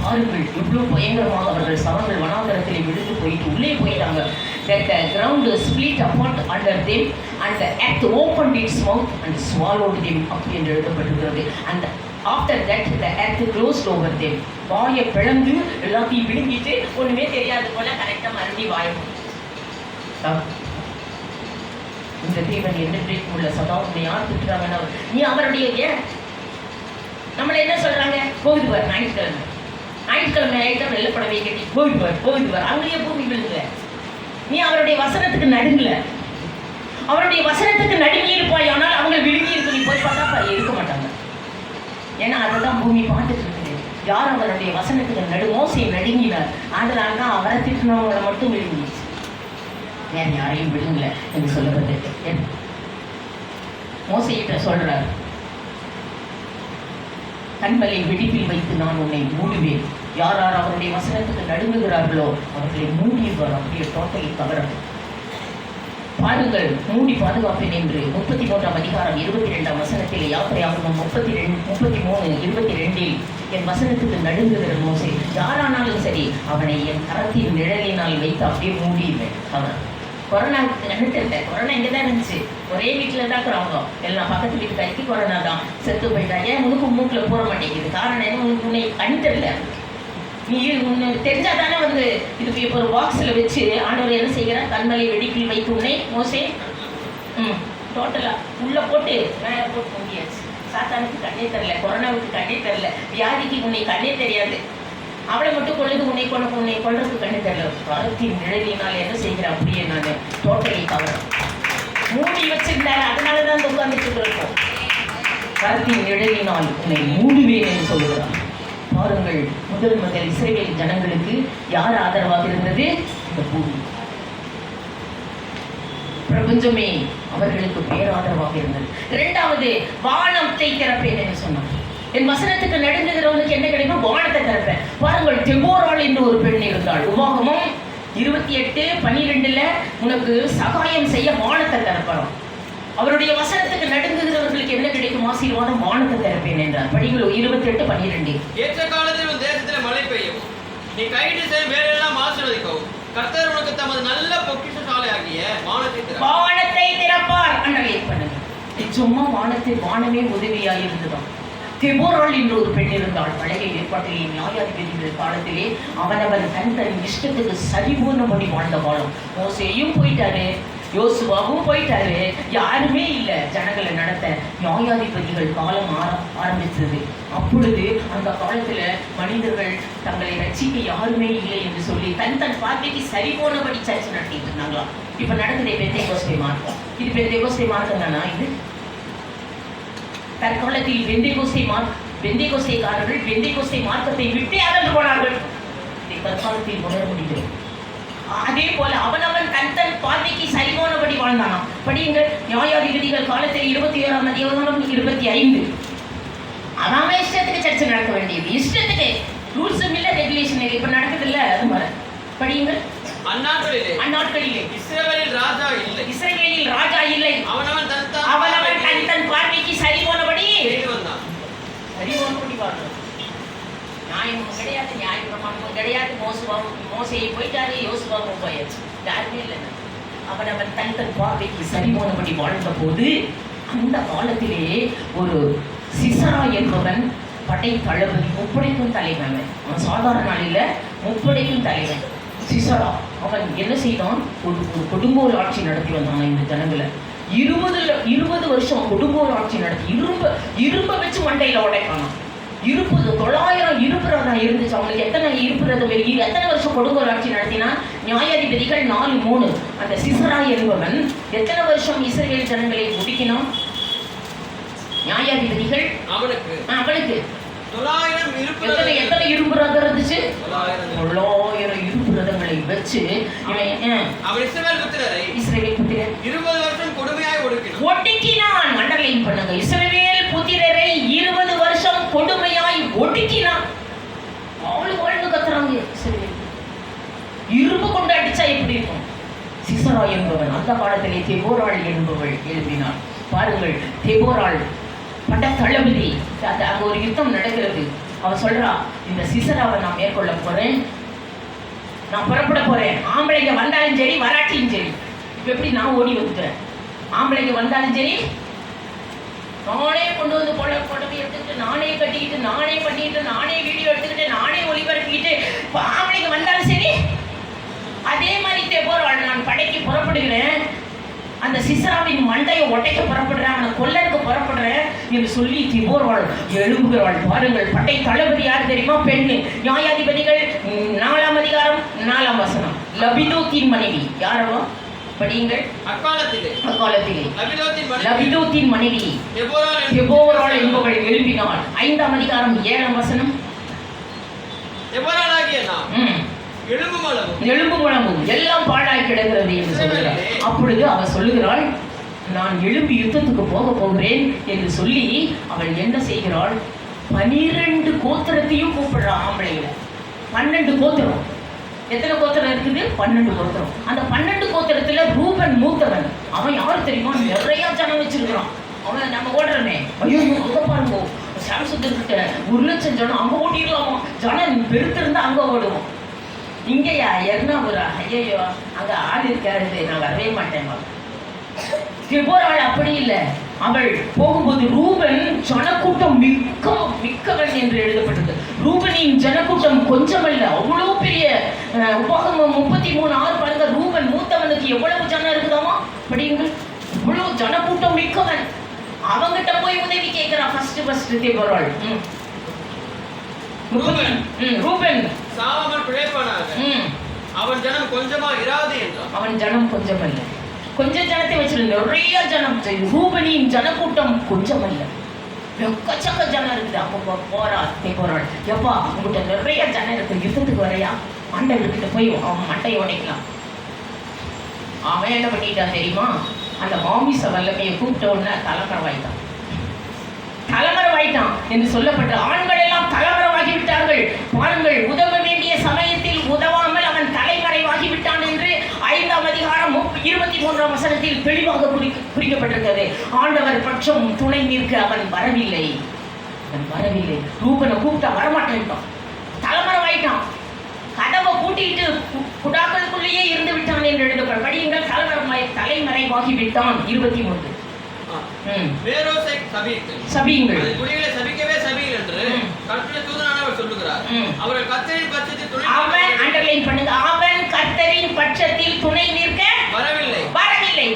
பாருங்கள் எவ்வளவு பயங்கரமாக அவர்கள் சவங்கள் வனாந்தரத்தில் விழுந்து போயிட்டு உள்ளே போயிட்டாங்க. That the ground split apart under them and the earth opened its mouth and swallowed them up என்று எழுதப்பட்டிருக்கிறது. And after that the earth closed over them. வாயை பிளந்து எல்லாத்தையும் விழுங்கிட்டு ஒண்ணுமே தெரியாது போல கரெக்டா மறுபடியும் வாயை. இந்த தேவன் என்றைக்கும் உள்ள சதா உன்னை யார் திட்டுறாங்கன்னா நீ அவருடைய ஏன் நம்மளை என்ன சொல்றாங்க? போகுது பார் ஞாயிற்றுக்கிழமை ஆயிட்டா வெள்ளப்படவை கட்டி போகுது பார் அவங்களே பூமி விழுங்கல. நீ அவருடைய வசனத்துக்கு நடுங்கல. அவருடைய வசனத்துக்கு நடுங்கி இருப்பாய். ஆனால் அவங்க விழுங்கி இருக்கு. நீ போய் பார்த்தா இருக்க மாட்டாங்க. ஏன்னா அதைதான் பூமி பார்த்துட்டு இருக்குது. யார் அவருடைய வசனத்துக்கு மோசே நடுங்கினார். அதனால தான் அவரை திட்டினவங்களை மட்டும் விழுங்கிச்சு, வேற யாரையும் விழுங்கல என்று சொல்லப்பட்டிருக்கு. மோசையிட்ட சொல்றார், கண்களை வெடிப்பில் வைத்து நான் உன்னை மூடுவேன். யார் யார் அவருடைய வசனத்துக்கு நடுங்குகிறார்களோ அவர்களை மூடிவார். அப்படியே டோட்டலி கவரம். பாருங்கள், மூடி பாதுகாப்பேன் என்று 33ஆம் அதிகாரம் 22ஆம் வசனத்தில் யாத்திரையாகும் 33:22 என் வசனத்துக்கு நடுங்குகிற மோசே யாரானாலும் சரி அவனை என் கரத்தின் நிழலினால் வைத்து அப்படியே மூடிடுவேன். அவர் கொரோனாவுக்கு கண்ணு தெரியல. கொரோனா இங்கே தான் இருந்துச்சு, ஒரே வீட்டில் தான் இருக்கிறவங்க எல்லாம், பக்கத்து வீட்டுக்காரிக்கு கொரோனா தான், செத்து போயிட்டாங்க. ஏன் உனக்கு மூக்கில் போட மாட்டேங்குது, காரணம் என்ன? உன்னை கண்ணு தெரியல. நீ உன்னை தெரிஞ்சா தானே வந்து இதுக்கு இப்போ ஒரு பாக்ஸில் வச்சு ஆண்டவர் என்ன செய்கிறார்? கண்மலை வெடிப்பில் வைத்து உன்னை மோசே டோட்டலாக உள்ளே போட்டு மேலே போட்டு முடியாச்சு. சாத்தானுக்கு கண்ணே தெரியல, கொரோனாவுக்கு கண்ணே தெரியல, வியாதிக்கு உன்னை கண்ணே தெரியாது. அவளை மட்டும் கொள்ளுது, உன்னை கொள்றதுக்கு கண்ணு தெரியல. கருத்தின் நிழலினால் என்ன செய்கிறேன்? அப்படியே நான் டோட்டலி கவரம் மூடி வச்சிருந்தாரு, அதனால தான் உட்கார்ந்துட்டு இருக்கோம். கருத்தின் நிழலினால் உன்னை மூடுவேன் என்று சொல்லுகிறார். பாருங்கள், முதல் இஸ்ரவேல் ஜனங்களுக்கு யார் ஆதரவாக இருந்தது? இந்த பூமி, பிரபஞ்சமே அவர்களுக்கு பேராதரவாக இருந்தது. இரண்டாவது, வானத்தை திறப்பேன் என்று சொன்னார். என் வசனத்துக்கு நடுங்குகிறவனுக்கு என்ன கிடைக்கும்? வானத்தை திறப்பேன். பாருங்கள், தெபோராள் என்று ஒரு பெண் இருந்தாள். உபாகமம் 28:12 உனக்கு சகாயம் செய்ய வானத்தை திறப்பணும். அவருடைய வசனத்துக்கு நடுங்குகிறவர்களுக்கு என்ன கிடைக்கும்? ஆசீர்வாதம், வானத்தை திறப்பேன் என்றார். படிகள் 28:12. ஏற்ற காலத்தில் உன் தேசத்தில் மழை பெய்யும், நீ கைது செய்யும் வேலையெல்லாம் ஆசீர்வதிக்கவும் கர்த்தர் உனக்கு தமது நல்ல பொக்கிஷசாலையாகிய வானத்தை திறப்பார். அண்டர்லைன் பண்ணுங்க. சும்மா வானமே உதவியாக இருந்ததாம். தெபோராள் என்று ஒரு பெண் இருந்தாள். பழைய ஏற்பாட்டிலே நியாயாதிபதிகள் காலத்திலே அவனவன் தன் இஷ்டத்துக்கு சரிபூர்ணபடி வாழ்ந்த காலம். மோசேயும் போயிட்டாரு, யோசுவாவும் போயிட்டாரு, யாருமே இல்லை ஜனங்களை நடத்த. நியாயாதிபதிகள் காலம் ஆரம்பித்தது. அப்பொழுது அந்த காலத்துல மனிதர்கள் தங்களை ரட்சிக்க யாருமே இல்லை என்று சொல்லி தன் பார்வைக்கு சரி போனபடி சர்ச்சை நடத்திட்டு இருந்தாங்களாம். இப்ப நடக்குதே பெந்தேகோஸ்தே மார்க்கம். இது பெந்தேகோஸ்தே மார்க்கம் தானா? இது தற்காலத்தில் பெந்தேகோஸ்தேக்காரர்கள் பெந்தேகோஸ்தே மார்க்கத்தை விட்டே அகன்று போனார்கள். தற்காலத்தில் உணர முடிகிறது. அதே போல அவனவன் தன் பார்வைக்கு சரிபோனபடி வாழ்ந்தானாம். படியுங்கள், நியாயாதிபதிகள் காலத்தில் 27:25. அவன் இஷ்டத்துக்கு சர்ச்சை நடக்க வேண்டியது, இஷ்டத்துக்கு ரூல்ஸும் இல்லை, ரெகுலேஷன் இல்லை. இப்ப நடக்குது இல்ல, அது மாதிரி படியுங்கள். அந்நாட்களிலே இஸ்ரவேலில் ராஜா இல்லை. அவனவன் தன் பார்வைக்கு சரிபோனபடி வாழ்ந்தான். நியாயமும் கிடையாது, நியாய பிரமாணமும் கிடையாது. மோசையை போயிட்டாரு, யோசுவாவும் போயாச்சு, யாருமே இல்லை. அவன் தன் பார்வைக்கு சரிபோனபடி வாழ்ந்த போது அந்த காலத்திலே ஒரு சிசரா என்பவன் படை தளபதி, முப்படைக்கும் தலைவன். அவன் சாதாரண நாளில் முப்படைக்கும் தலைவன் சிசரா. அவன் என்ன செய்தான்? ஒரு கொடுங்கோல் ஆட்சி நடத்தி வந்தான் இந்த ஜனங்களை. 20 வருஷம் கொடுங்கோல் ஆட்சி நடத்தி இரும்ப வச்சு மண்டையில உடைக்கானான். 900 இருப்புறதா இருந்துச்சு. அவங்களுக்கு எத்தனை இருப்புறது, எத்தனை வருஷம் கொடுங்கோல் ஆட்சி நடத்தினா? நியாயாதிபதிகள் 4:3. அந்த சிசரா என்பவன் எத்தனை வருஷம் இஸ்ரவேல் ஜனங்களை ஒடுக்கினான்? நியாயாதிபதிகள் அவனுக்கு 900 எத்தனை இரும்பு ரதம் இருந்துச்சு? 900 இரும்பு ரதங்களை வச்சு இஸ்ரவேல் புத்திரரை 20 வருஷம் கொடுமையாய் ஒடுக்கினான். அண்டர்லைன் பண்ணுங்க. இஸ்ரவேல் புத்திரரை 20 வருஷம் கொடுமையாய் ஒடுக்கினான். வாழ்ந்து கத்துறாங்க. இஸ்ரவேல் இரும்பு கொண்டு அடிச்சா எப்படி இருக்கும்? சிசரா என்பவன் அந்த காலத்திலே தெபோராள் என்பவள் எழுப்பினாள். பாருங்கள், தெபோராள் பட்ட தளபதி. அங்க ஒரு யுத்தம் நடக்கிறது. அவன் சொல்றா, இந்த சிசராவை நான் மேற்கொள்ள போறேன், நான் புறப்பட போறேன். ஆம்பளைங்க வந்தாலும் சரி, வராட்டியும் சரி. இப்ப எப்படி நான் ஓடி வந்துக்கிறேன்? ஆம்பளைங்க வந்தாலும் சரி, நானே கொண்டு வந்து புடவை எடுத்துக்கிட்டு, நானே கட்டிக்கிட்டு, நானே பண்ணிக்கிட்டு, நானே வீடியோ எடுத்துக்கிட்டு, நானே ஒளிபரப்பிக்கிட்டு, ஆம்பளைங்க வந்தாலும் சரி. அதே மாதிரி தெபோராள், நான் படைக்கு புறப்படுகிறேன், அந்த சிசராவின் மண்டையை ஒட்டைக்க புறப்படுறேன், அவனை கொல்லருக்கு புறப்படுறேன் என்று சொல்லி தெபோராள் எழும்புகிறாள். பாருங்கள், படை தளபதி யார் தெரியுமா? பெண்ணு. நியாயாதிபதிகள் 4:4 லபிதோத்தின் மனைவி. யாரவோ? படியுங்கள். அக்காலத்திலே லபிதோத்தின் மனைவி தெபோராள் என்பவள் எழுப்பினாள். 5:7 எலும்பு மலமும் எல்லாம் பாழாய் கிடக்கிறது என்று சொல்கிறார். அப்பொழுது அவள் சொல்லுகிறாள், நான் எழும்பி யுத்தத்துக்கு போகிறேன் என்று சொல்லி அவள் என்ன செய்கிறாள்? 12 கோத்திரத்தையும் கூப்பிடுறான். ஆம்பளையில 12 கோத்திரம். எத்தனை கோத்திரம் இருக்குது? 12 கோத்திரம். அந்த 12 கோத்திரத்துல ரூபன் மூத்தவன். அவன் யாரு தெரியுமா? நிறைய ஜனம் வச்சிருக்கிறான். அவன் நம்ம ஓடுறனே, ஐயோ அங்க பாருங்க, சாம்சன் கிட்ட 1 லட்சம் ஜனம், அங்க ஓடிடலாமா? ஜனம் பெருத்திருந்தா அங்க ஓடுவோம். இங்கேயா எர்ணாபுரா? ஐயோ, அங்க ஆள் இருக்காரு, நான் வரவே மாட்டேன். தெபோராள் அப்படி இல்லை. அவள் போகும்போது ரூபன் ஜனக்கூட்டம் மிக்கவன் என்று எழுதப்பட்டது. ரூபனின் ஜனக்கூட்டம் கொஞ்சமல்ல, அவ்வளவு பெரிய. உபாகமம் 33:6 பாருங்க. ரூபன் மூத்தவனுக்கு எவ்வளவு ஜனம் இருக்குதாமா படியுங்க. இவ்வளவு ஜனக்கூட்டம் மிக்கவன். அவங்கிட்ட போய் உதவி கேட்கிறான். ஃபர்ஸ்ட் தெபோராள். ரூபன் சாவாமல் பிழைப்பானாக, அவன் ஜனம் கொஞ்சமா இராது என்றான். அவன் ஜனம் கொஞ்சமல்ல, கொஞ்சம் ஜனத்தை வச்சிருந்த நிறைய ஜனம். ரூபனின் ஜனக்கூட்டம் கொஞ்சமல்ல, எக்கச்சக்க ஜனம் இருக்குது. அப்போ போராள், எப்பா உங்ககிட்ட நிறைய ஜனம் இருக்கு, யுத்தத்துக்கு வரையா? மண்டவர்கிட்ட போய் அவன் மண்டையை உடைக்கலாம். அவன் என்ன பண்ணிட்டான் தெரியுமா? அந்த மாமிச வல்லமையை கூப்பிட்ட உடனே தலைமறைவாயிட்டான் என்று சொல்லப்பட்ட ஆண்கள் எல்லாம் தலைமறைவாகி விட்டார்கள். பாருங்கள், உதவ வேண்டிய சமயத்தில் உதவாமல் அவன் தலைமறைவாகி விட்டான் என்று 5ஆம் அதிகாரம் 23ஆம் வசனத்தில் தெளிவாக குறிக்கப்பட்டிருக்கிறது. ஆண்டவர் பட்சம் துணை நிற்க அவன் வரவில்லை. ரூபனை கூப்பிட்டா வரமாட்டேன்ட்டான், தலைமறைவாயிட்டான். கதவை கூட்டிட்டு குடாக்களுக்குள்ளேயே இருந்து விட்டான் என்று எழுதப்படும். படியுங்கள், தலைமறைவாகி விட்டான். 23. வேரோசை சபியுங்கள், சபிக்கவே சபியுங்கள் என்று கர்த்தருடைய தூதனானவர் சொல்லுகிறார். அவர்கள் கர்த்தரின் பட்சத்தில் துணை, அவன் அண்டர்லைன் பண்ணுங்க, அவன் கர்த்தரின் பட்சத்தில் துணை நிற்க வரவில்லை.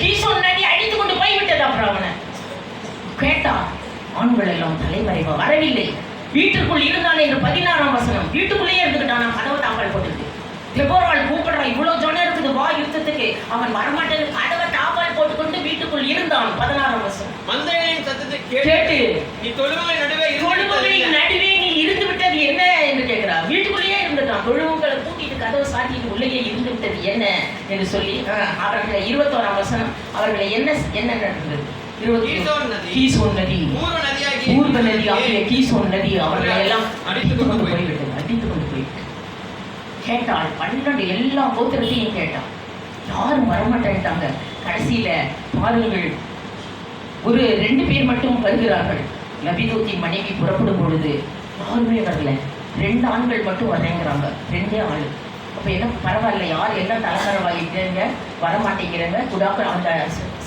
கீசோன் நதி அடித்து கொண்டு போய்விட்டது. அப்புறம் அவனை கேட்டா ஆண்கள் எல்லாம் தலைமறைவா வரவில்லை. வீட்டுக்குள் இருந்தான் என்று 16ஆம் வசனம். வீட்டுக்குள்ளேயே இருந்துக்கிட்டான், கதவை தாப்பால் போட்டுருக்கு. தெபோராள் கூப்பிடுறான், இவ்வளவு ஜனம் இருக்குது, வா யுத்தத்துக்கு. அவன் வரமாட்டேன்னு கதவை தாப்பால் போட்டுக்கொண்டு வீட்டுக்குள் இருந்தான். 16ஆம் வசனம். மந்தையின் சத்தத்தை கேட்டு நீ தொழுவங்களின் நடுவே நீ இருந்து விட்டது என்ன என்று கேட்கிறார். வீட்டுக்குள்ளேயே இருந்துட்டான், தொழுவங்களை கூட்டிட்டு கதவை சாத்திட்டு உள்ளேயே இருந்து விட்டது என்ன என்று சொல்லி அவர்களை 21ஆம் வசனம். அவர்களை என்ன நடந்தது? கீசோன் நதி, பூர்வ நதி ஆகிய கீசோன் நதி அவர்களை எல்லாம் அடித்துக் கொண்டு போய்விட்டது. கேட்டாள், 12 எல்லா கோத்திரத்தையும் கேட்டாள், யாரும் வரமாட்டேன்ட்டாங்க. கடைசியில பாருங்கள், ஒரு 2 பேர் மட்டும் வருகிறார்கள். லபிதோத்தின் மனைவி புறப்படும் பொழுது யாருமே வரல, 2 ஆண்கள் மட்டும் வரேங்கிறாங்க. 2 ஆள். அப்போ என்ன பரவாயில்ல, யார் எல்லாம் தலைமறைவாகிக்கிறீங்க, வரமாட்டேங்கிறாங்க. குடாக்கள் அந்த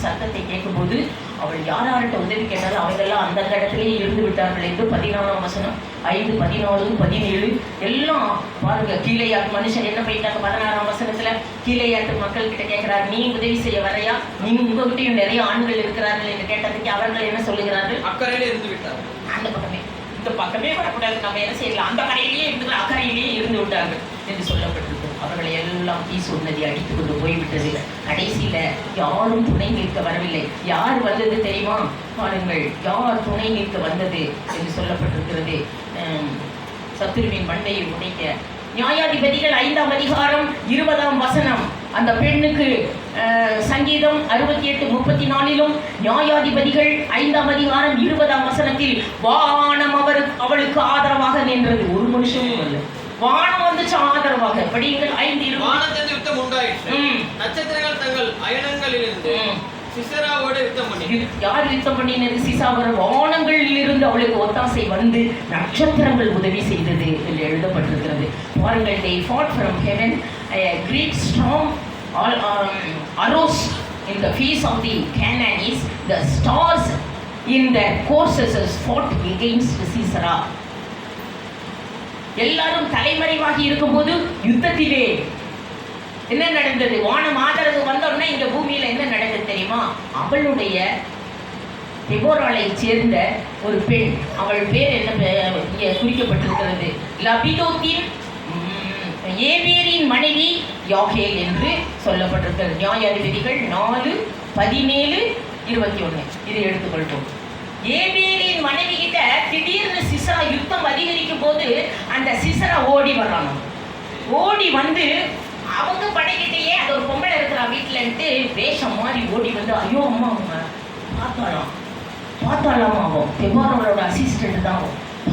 சத்தத்தை கேட்கும்போது அவள் யார்கிட்ட உதவி கேட்டாலும் அவங்கெல்லாம் அந்த இடத்துலேயே இருந்து விட்டார்கள் என்று 14ஆம் வசனம். 5, 14, 17 எல்லாம் பாருங்க. கீழையாட்டு மனுஷன் என்ன பண்ணிட்டாங்க? 16ஆம் வசனத்துல கீழையாட்டு மக்கள் கிட்ட கேட்கிறார், நீ உதவி செய்ய வரையா? நீங்க உங்ககிட்டயும் நிறைய ஆண்கள் இருக்கிறார்கள் என்று கேட்டதுக்கு அவர்கள் என்ன சொல்லுகிறார்கள்? அக்கறையிலே இருந்து விட்டார்கள். அந்த பக்கமே, இந்த பக்கமே வரக்கூடாது, நம்ம என்ன செய்யலாம், அந்த கரையிலேயே இருந்து அக்கறையிலேயே இருந்து விட்டார்கள் என்று சொல்லப்பட்டிருக்கு. அவர்களை எல்லாம் கீசோன் நதி அடித்து கொண்டு போய்விட்டது. கடைசியில யாரும் துணை நிற்க வரவில்லை. யார் வந்தது தெரியுமா? பாருங்கள், யார் துணை நிற்க வந்தது என்று சொல்லப்பட்டிருக்கிறது. சத்துருவின் மண்டையை உடைக்க. நியாயாதிபதிகள் 5ஆம் அதிகாரம் 20ஆம் வசனம். அந்த பெண்ணுக்கு சங்கீதம் 68:34 நியாயாதிபதிகள் 5ஆம் அதிகாரம் 20ஆம் வசனத்தில் வானம் அவளுக்கு ஆதரவாக நின்றது. ஒரு மனுஷனும் அல்ல, வானம் வந்துச்சு ஆதரவாக. படியுங்கள் 5:20. வானத்தில் யுத்தம் உண்டாயிற்று, நட்சத்திரங்கள் தங்கள் அயனங்களிலிருந்து சிசராவோடு யுத்தம் பண்ணி. யார் யுத்தம் பண்ணினது? சிசாவர. வானங்களில் இருந்து அவளுக்கு ஒத்தாசை வந்து நட்சத்திரங்கள் உதவி செய்தது என்று எழுதப்பட்டிருக்கிறது. பாருங்கள், they fought from heaven, a great storm arose in the face of the Canaanites. The stars in their courses fought against Sisera. எல்லாரும் தலைமறைவாகி இருக்கும்போது யுத்தத்திலே என்ன நடந்தது? வானம் ஆதரவு வந்தோடனே இந்த பூமியில என்ன நடந்தது தெரியுமா? அவளுடைய தெபோராளை சேர்ந்த ஒரு பெண், அவள் பேர் என்ன குறிக்கப்பட்டிருக்கிறது? லபிதோத்தின் ஏபேரின் மனைவி யாகேல் என்று சொல்லப்பட்டிருக்கிறது. நியாயாதிபதிகள் 4:17-21 இதை எடுத்துக்கொள்வோம். ஏபேரின் மனைவி கிட்ட திடீர்னு சிசரா யுத்தம் அதிகரிக்கும் போது அந்த சிசரா ஓடி வர்றாங்க. ஓடி வந்து அவங்க படைக்கிட்டேயே அது ஒரு பொம்பளை இருக்கிறா வீட்டிலன்ட்டு வேஷம் மாறி ஓடி வந்து, ஐயோ அம்மா அவங்க பார்த்தாலாமா ஆகும். தெபோராளோட அசிஸ்டன்ட் தான்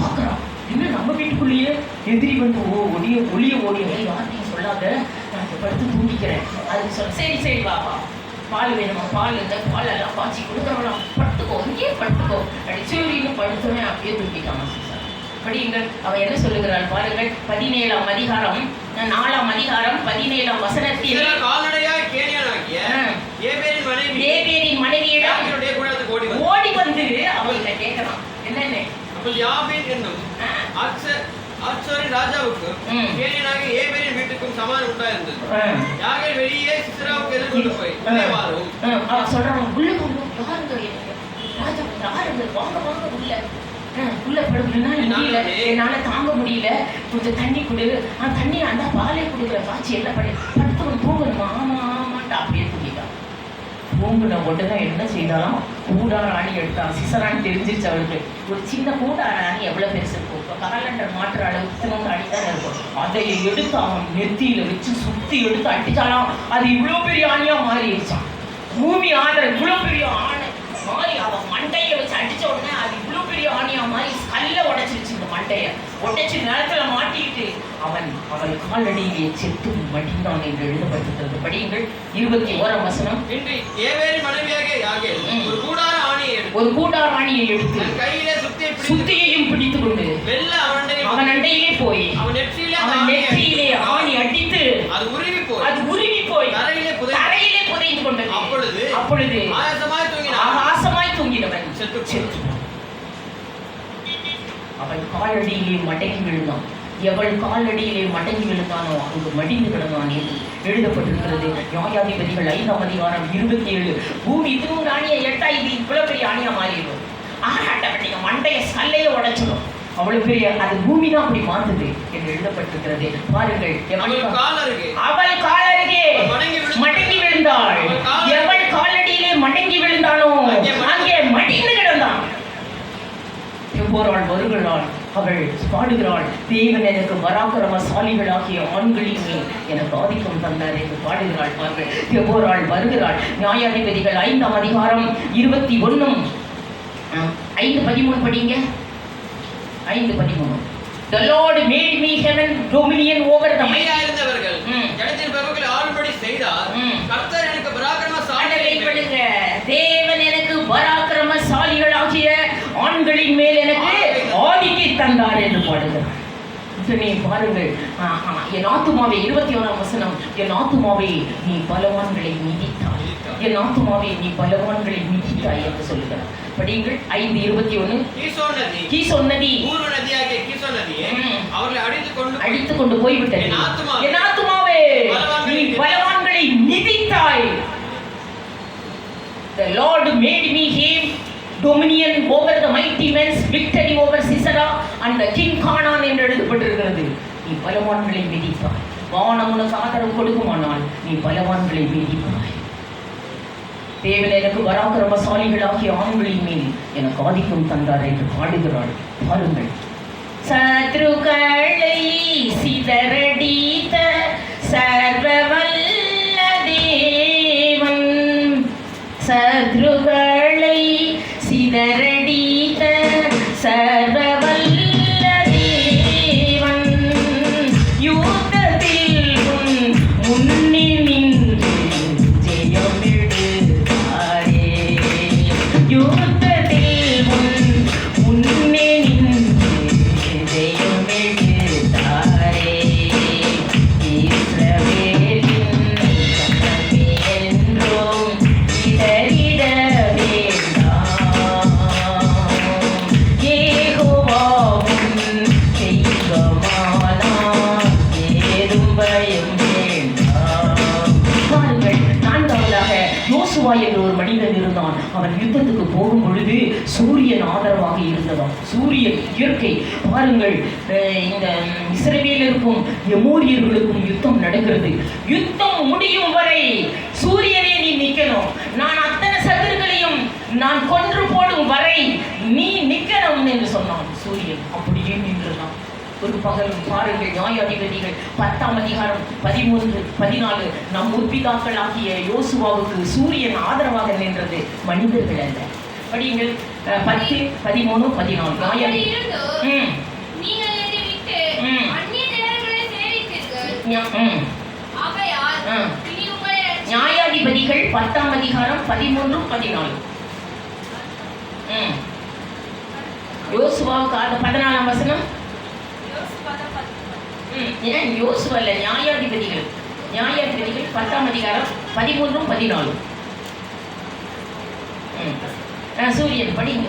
பார்க்குறான். இன்னும் நம்ம வீட்டுக்குள்ளேயே எதிரி வந்து ஒளிய யார்ட்டையும் சொல்லாத, நான் படுத்து தூங்கிக்கிறேன். அதுக்கு சொல்ல, சரி பாப்பா, பால் வேணுமா? பால் இந்த பால் எல்லாம் காய்ச்சி கொடுக்குறவங்களாம், படுத்துக்கோ, இங்கேயே படுத்துக்கோ. அடிச்சூரின்னு படுத்தோன்னே அப்படியே தூக்கிட்டாங்க சிசரா. படியுங்கள். அவன் என்ன சொல்லுகிறாள் பாருங்கள். 17ஆம் அதிகாரம் 4ஆம் அதிகாரம் 17ஆம் வசனத்தில் கால்நடையாய் கேனியனாகிய ஏபேரின் மனைவியிடம் ஓடி வந்து அவள்கிட்ட கேட்கறான். என்னன்னு? அப்ப யாபேர் என்னும் ஆச்சரின் ராஜாவுக்கு கேனியனாகிய ஏபேரின் வீட்டுக்கும் சமாதானம் உண்டாயிருந்தது. யாகேல் வெளியே சிஸ்ராவுக்கு எதிர்கொண்டு போய் உள்ளே வாரும். அவன் சொல்றான், உள்ள பாருங்க, ராஜா பாருங்க, வாங்க வாங்க உள்ள படுக்கணும்னா முடியல, என்னால தாங்க முடியல, கொஞ்சம் தண்ணி கொடு. தண்ணி அந்த பாலை கொடுக்குற காட்சி எல்லாம் படுத்தவன் தூங்கணுமா? ஆமா ஆமான்ட்டு அப்படியே தூங்கிட்டான். தூங்குன உடனே என்ன செய்தாலும் கூடார ஆணி எடுத்தான். சிசரான்னு தெரிஞ்சிருச்சு அவளுக்கு. ஒரு சின்ன கூடார ஆணி எவ்வளவு பெருசு இருக்கும், இப்போ காலண்டர் மாற்ற அளவுக்கு சின்ன அடி தான் இருக்கும். அதை எடுத்து அவன் நெத்தியில வச்சு சுத்தி எடுத்து அடிச்சாலாம். அது இவ்வளவு பெரிய ஆணியா மாறிடுச்சான். பூமி ஆதரவு இவ்வளவு பெரிய ஆணை மாறி அவன் மண்டையை வச்சு அடிச்ச உடனே அது இவ்வளவு பெரிய ஆணியா மாதிரி கல்ல உடைச்சிருச்சு. இந்த மண்டைய உடைச்சு நிலத்துல மாட்டிக்கிட்டு அவன் காலடியிலே செத்து மடிந்தான் என்று எழுதப்பட்டிருக்கிறது. படியுங்கள். 21ஆம் வசனம். ஏபேரின் மனைவியாகிய யாகேல் ஒரு கூடார ஆணியை எடுத்து கையிலே சுத்தியையும் பிடித்துக் கொண்டு அவன் அண்டையிலே போய் அவன் நெற்றியிலே ஆணி அடித்து அது உருவி போய் தரையிலே புதைந்து கொண்டது. அப்பொழுது ஆகாசமாய் தூங்கினவன் செத்து அவன் காலடியிலே மடங்கி விழுந்தான். எவள் காலடியிலே மடங்கி விழுந்தானோ அங்கு மடிந்து கிடந்தான் என்று எழுதப்பட்டிருக்கிறது. நியாயாதிபதிகள் 5ஆம் அதிகாரம் 27. பூமி இதுவும் ஆணியை எட்டா, இது இவ்வளவு பெரிய ஆணியா மாறிடும். ஆராட்டப்பட்டீங்க மண்டைய சல்லையை உடைச்சிடும். அவ்வளவு பெரிய அது பூமி தான் அப்படி மாத்துது என்று எழுதப்பட்டிருக்கிறது. பாருங்கள். அவள் கால் அருகே மடங்கி விழுந்தாள். எவள் காலடியிலே மடங்கி விழுந்தானோ அங்கே மடிந்து கிடந்தான். எவ்வோராள் வருகிறாள், அவள் பாடுகிறாள், தேவன் எனக்கு பராக்கிரமசாலிகளாகிய ஆண்களின் மேல் எனக்கு ஆதிக்கம் தந்தார் என்று பாடுகிறாள். பாருங்கள். எவ்வோராள் வருகிறாள். நியாயாதிபதிகள் 5ஆம் அதிகாரம் 21 5:13 படிங்க. 5:13. The Lord made me heaven dominion over the மையாயிருந்தவர்கள் ஜனத்தின் பிரபுக்களை ஆளும்படி செய்தார். கர்த்தர் எனக்கு பராக்கிரமசாலிகளை தேவன் எனக்கு பராக்கிரமசாலிகளாகிய ஆண்களின் மேல் எனக்கு ஆதிக்கத்தை தந்தார் என்று பாடுகிறார். பாருங்கள். என் ஆத்துமாவே 21ஆம் வசனம். என் ஆத்துமாவே நீ பலவான்களை மிதித்தாய், என் ஆத்துமாவே நீ பலவான்களை மிதித்தாய் என்று சொல்லுகிறார். படியுங்கள். 5:21. கீசோன் நதி அவர்களை அடித்துக் கொண்டு போய்விட்டது. என் ஆத்துமாவே நீ பலவான்களை மிதித்தாய். The Lord made me him dominion over the mighty men's victory over Sisera and the king Canaan என்று எழுதப்பட்டிருக்கிறது. நீ பலவான்களை மிதிப்பாய். வானம் உனக்கு ஆதரவு கொடுக்குமானால் நீ பலவான்களை மிதிப்பாய். தேவன் எனக்கு பராக்கிரமசாலிகளாகிய ஆண்களின் மேல் எனக்கு ஆதிக்கம் தந்தார் என்று பாடுகிறாள். பாருங்கள். சத்ருக்களை சிதறடித்த சர்வவல்ல தேவன், சத்ருக்களை சிதறடித்த சர்வவல்ல தேவன், யுத்தத்தில் முன்னே நின்று ஜெயமிடுவாரே, யுத்தத்தில் முன்னே நின்று ஜெயமிடுவாரே. இஸ்ரவேலின் கட்டமே என்றும் இடறிட வேண்டாம், யெகோவாவும் தெய்வமானார், ஏதும் பயம் வேண்டாம். பாருங்கள். 4ஆவதாக யோசுவா என்ற ஒரு மனிதன் இருந்தான். அவன் யுத்தத்துக்கு போகும் பொழுது சூரியன் ஆதரவாக இருந்ததாம். சூரியன் இயற்கை. பாருங்கள். இந்த இஸ்ரவேலருக்கும் எமோரியர்களுக்கும் யுத்தம் நடக்கிறது. யுத்தம் முடியும் வரை சூரியனே நீ நிக்கணும், நான் அத்தனை சத்துருக்களையும் நான் கொன்று போடும் வரை நீ நிக்கணும் என்று சொன்னான். சூரியன் அப்படியே நின்றுதான் ஒரு பகலும். பாருங்கள். நியாயாதிபதிகள் 10ஆம் அதிகாரம் 13, 14. நம் முற்பிதாக்கள் ஆகிய யோசுவாவுக்கு சூரியன் ஆதரவாக நின்றது, மனிதர்கள் அல்ல. படியுங்கள். 10, 13, 14. நியாயாதிபதிகள் 10ஆம் அதிகாரம் 13, 14. யோசுவாவுக்கு 14ஆம் வசனம். ஏன் யோசுவல்ல நியாயாதிபதிகள் 10ஆம் அதிகாரம் 13 14. சூரியன் படிங்க.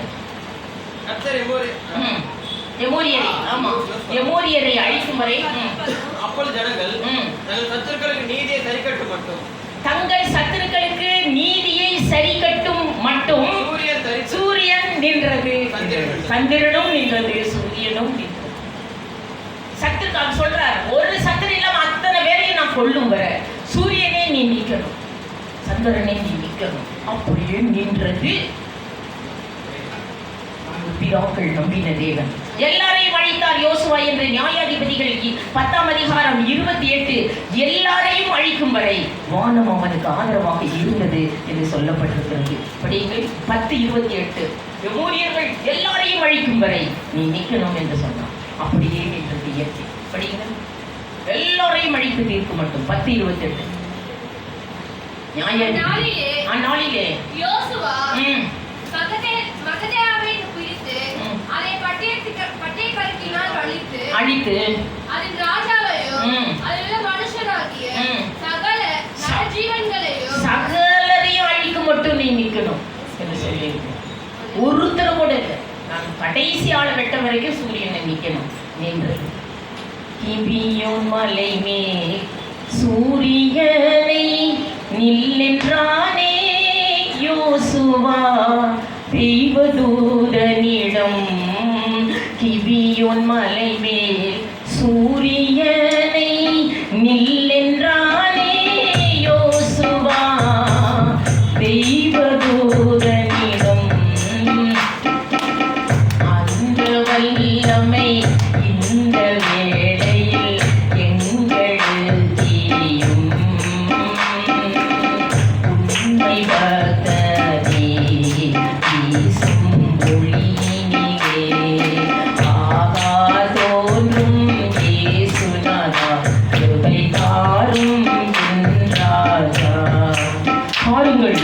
எமோரியரை, ஆமா, எமோரியரை அழிக்கும் வரை. அப்பொழுது ஜனங்கள் தங்கள் சத்துருக்களுக்கு நீதியை சரிக்கட்டும் மட்டும் சூரியன் நின்றது, சந்திரனும் நின்றது, சூரியனும் நின்றது. சத்துருக்காக சொல்றார், ஒரு சத்துரு இல்லாம அத்தனை பேரையும் நான் கொல்லும் வர சூரியனே நீ நிற்கணும், சந்திரனே நீ நிற்கணும். அப்படியே நின்றது. பிதாக்கள் நம்பின தேவன் எல்லாரையும் அழித்தார் யோசுவா என்று நியாயாதிபதிகள் 10ஆம் அதிகாரம் 28. எல்லாரையும் அழிக்கும் வரை வானம் அவனுக்கு ஆதரவாக இருந்தது என்று சொல்லப்பட்டிருக்கிறது. படியுங்கள் 10:28. எமோரியர்கள் எல்லாரையும் அழிக்கும் வரை நீ நிற்கணும் என்று சொன்னார். அப்படியே நின்றது இயற்கை. படியுங்கள். எல்லாரையும் அழித்து தீர்க்க மட்டும் 10:28. அந்நாளிலே யோசுவா மகதேயாவை பிரித்து அதை பட்டய கருக்கினால் அழித்து அதன் ராஜாவையும் அதிலுள்ள மனுஷராகிய சகல சகலரையும் அழிக்க மட்டும் நீ நிற்கணும் என்று சொல்லி ஒருத்தர் கூட இல்லை. நான் கடைசி ஆளை வெட்ட வரைக்கும் சூரியனை நிற்கணும் நின்றது. கிபியோன் மலை மேல் சூரியனை நில்லென்றானே யோசுவா தெய்வதூதனிடம். கிபியோன் மலை மேல் சூரியனை நில்லென்றானே யோசுவா தெய்வதூதனிடம். அந்த வல்லமை இந்த வேளையில் எங்கள் தீயும் உண்மை பக்தனே வீசும் ஒளியினிலே ஆகாதோன்றும் இயேசுநாதா கிருபை தாரும் என்றாரா. பாருங்கள்,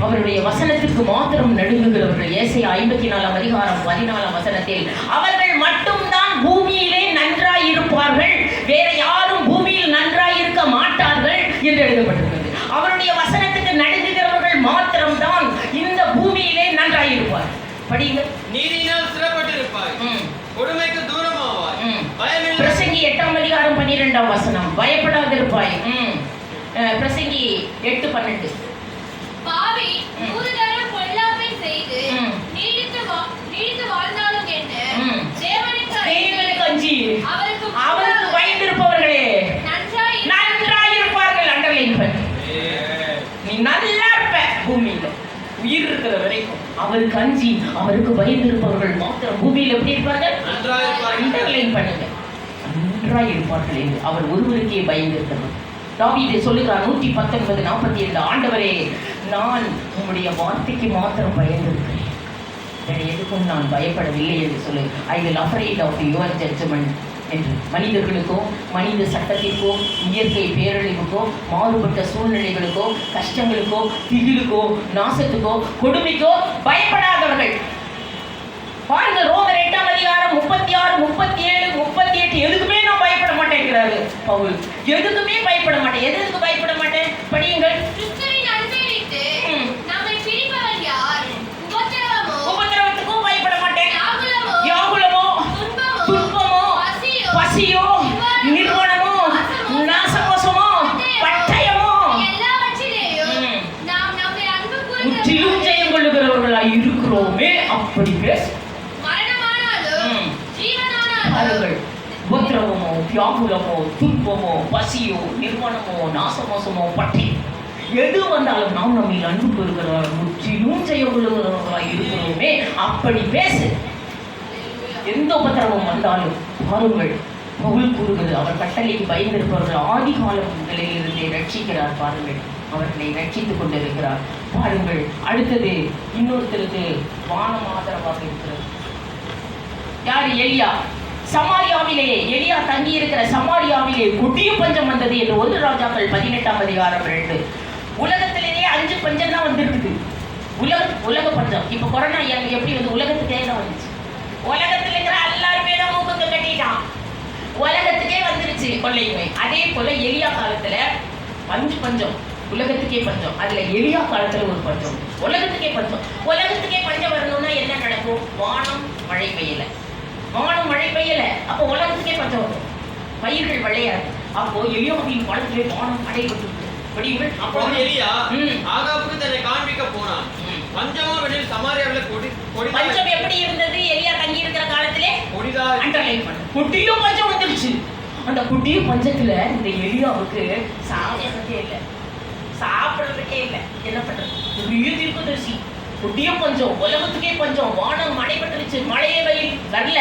அவருடைய வசனத்திற்கு மாத்திரம் நடுங்குகிறவர்கள். ஏசாயா 54ஆம் அதிகாரம் 14ஆம் வசனத்தில் அவர்கள் மட்டும்தான் பூமியிலே நன்றாய் இருப்பார்கள், வேற யாரும் பூமியில் நன்றாய் இருக்க மாட்டார்கள் என்று எழுதப்பட்டிருக்கிறது. அவருடைய வசனத்துக்கு நடுங்குகிறவர்கள் மாத்திரம்தான் இந்த பூமியிலே நன்றாய் இருப்பார். படியுங்கள். நீதியினால் சிறப்பட்டிருப்பாய், கொடுமைக்கு தூரமாவாய், பயமில்லை. பிரசங்கி 8ஆம் அதிகாரம் 12ஆம் வசனம். பயப்படாதிருப்பாய். பிரசங்கி 8:12. பாவி மூதுதரம் பொல்லாப்பை செய்து நீடித்து வாழ்ந்தாலும் என்ன, தேவனுக்கு அஞ்சி அவருக்கு பயந்திருப்பவர்களே நன்றாய் இருப்பார்கள். அண்டர்லைன் பண்ணு. நீ நல்லா இருப்ப பூமியில உயிர் இருக்கிற வரைக்கும். அவருக்கு அஞ்சி அவருக்கு பயந்திருப்பவர்கள் மாத்திரம் பூமியில் எப்படி இருப்பார்கள்? அண்டர்லைன் பண்ணுங்க. நன்றாய் இருப்பார்கள் என்று அவர் ஒருவருக்கே பயந்திருக்கிறார். தாவீது சொல்லுகிறார் 119:42. ஆண்டவரே, நான் உம்முடைய வார்த்தைக்கு மாத்திரம் பயந்திருக்கிறேன், வேற எதுக்கும் நான் பயப்படவில்லை என்று சொல்லு. I will afraid of your judgment என்று. மனிதர்களுக்கோ, மனித சட்டத்திற்கோ, இயற்கை பேரழிவுக்கோ, மாறுபட்ட சூழ்நிலைகளுக்கோ, கஷ்டங்களுக்கோ, திகிலுக்கோ, நாசத்துக்கோ, கொடுமைக்கோ பயப்படாதவர்கள். பாருங்க, ரோமர் 8ஆம் அதிகாரம் 36, 37, 38. எதுக்குமே நான் பயப்பட மாட்டேங்கிறாரு பவுல். எதுக்குமே பயப்பட மாட்டேன். எதுக்கு பயப்பட மாட்டேன்? படியுங்கள். கிறிஸ்துவின் அன்பை விட்டு நம்மை பிரிப்பவர் யார்? உபத்திரவத்துக்கும் பயப்பட மாட்டேன். வியாகுலமோ, துன்பமோ, பசியோ, நிர்வாணமோ, நாசமோசமோ, பட்டயமோ, எல்லாவற்றிலேயும் நாம் நம்மை அன்பு கூர்ந்து முற்றிலும் ஜெயம் கொள்ளுகிறவர்களாய் இருக்கிறோமே. அப்படி பேசு. பாருங்கள், உபத்திரவமோ, வியாகுலமோ, துன்பமோ, பசியோ, நிர்வாணமோ, நாசமோசமோ, பட்டயம் எது வந்தாலும் நாம் நம்மை அன்பு கூறுகிறவர்கள் முற்றிலும் ஜெயம் கொள்ளுகிறவர்களாய் இருக்கிறோமே. அப்படி பேசு. எந்த உபத்திரவம் வந்தாலும் பாருங்கள், பவுல் கூறுகிறது, அவர் கட்டளைக்கு பயந்திருப்பவர்கள் ஆதி காலங்களிலிருந்தே ரட்சிக்கிறார். பாருங்கள், அவர்களை ரட்சித்துக் கொண்டிருக்கிறார். பாருங்கள், அடுத்தது இன்னொருத்தருக்கு வானம் ஆதரவாக இருக்கிறது. யார்? எலியா. சமாரியாவிலே எலியா தங்கி இருக்கிற சமாரியாவிலே கொடிய பஞ்சம் வந்தது என்று 1 ராஜாக்கள் 18ஆம் அதிகாரம் 2. உலகத்திலேயே 5 பஞ்சம் தான் வந்திருக்குது. உலக பஞ்சம். இப்ப கொரோனா எப்படி வந்து உலகத்துக்கே தான் வந்துச்சு. உலகத்தில் இருக்கிற எல்லாருமே தான் மூக்கத்தை கட்டிட்டான். உலகத்துக்கே வந்துருச்சு கொள்ளை நோய். அதே போல எலியா காலத்துல பஞ்சம், உலகத்துக்கே பஞ்சம். அதுல எலியா காலத்துல ஒரு பஞ்சம், உலகத்துக்கே பஞ்சம். உலகத்துக்கே பஞ்சம் வரணும்னா என்ன நடக்கும்? வானம் மழை பெய்யல, வானம் மழை பெய்யல, அப்போ உலகத்துக்கே பஞ்சம் வரும், பயிர்கள் விளையாது. அப்போ எலியாவின் காலத்திலே வானம் மழை விட்டு அப்போ எலியா ஆகாபுக்கு தன்னை காண்பிக்க போனான். பஞ்சமா வெளியில் சமாரியாவில பஞ்சம் எப்படி இருந்தது? எலியா தங்கி இருக்கிற காலத்திலே கொடிதான் குட்டியும் பஞ்சம் வந்துருச்சு. அந்த குட்டியும் பஞ்சத்துல இந்த எலியாவுக்கு சாப்பிடுறதுக்கே இல்லை. என்ன பண்றது? பெரிய தீர்க்கதரிசி. குட்டியும் பஞ்சம், உலகத்துக்கே பஞ்சம், வானம் மழை பெற்றுச்சு, மழையே வரல,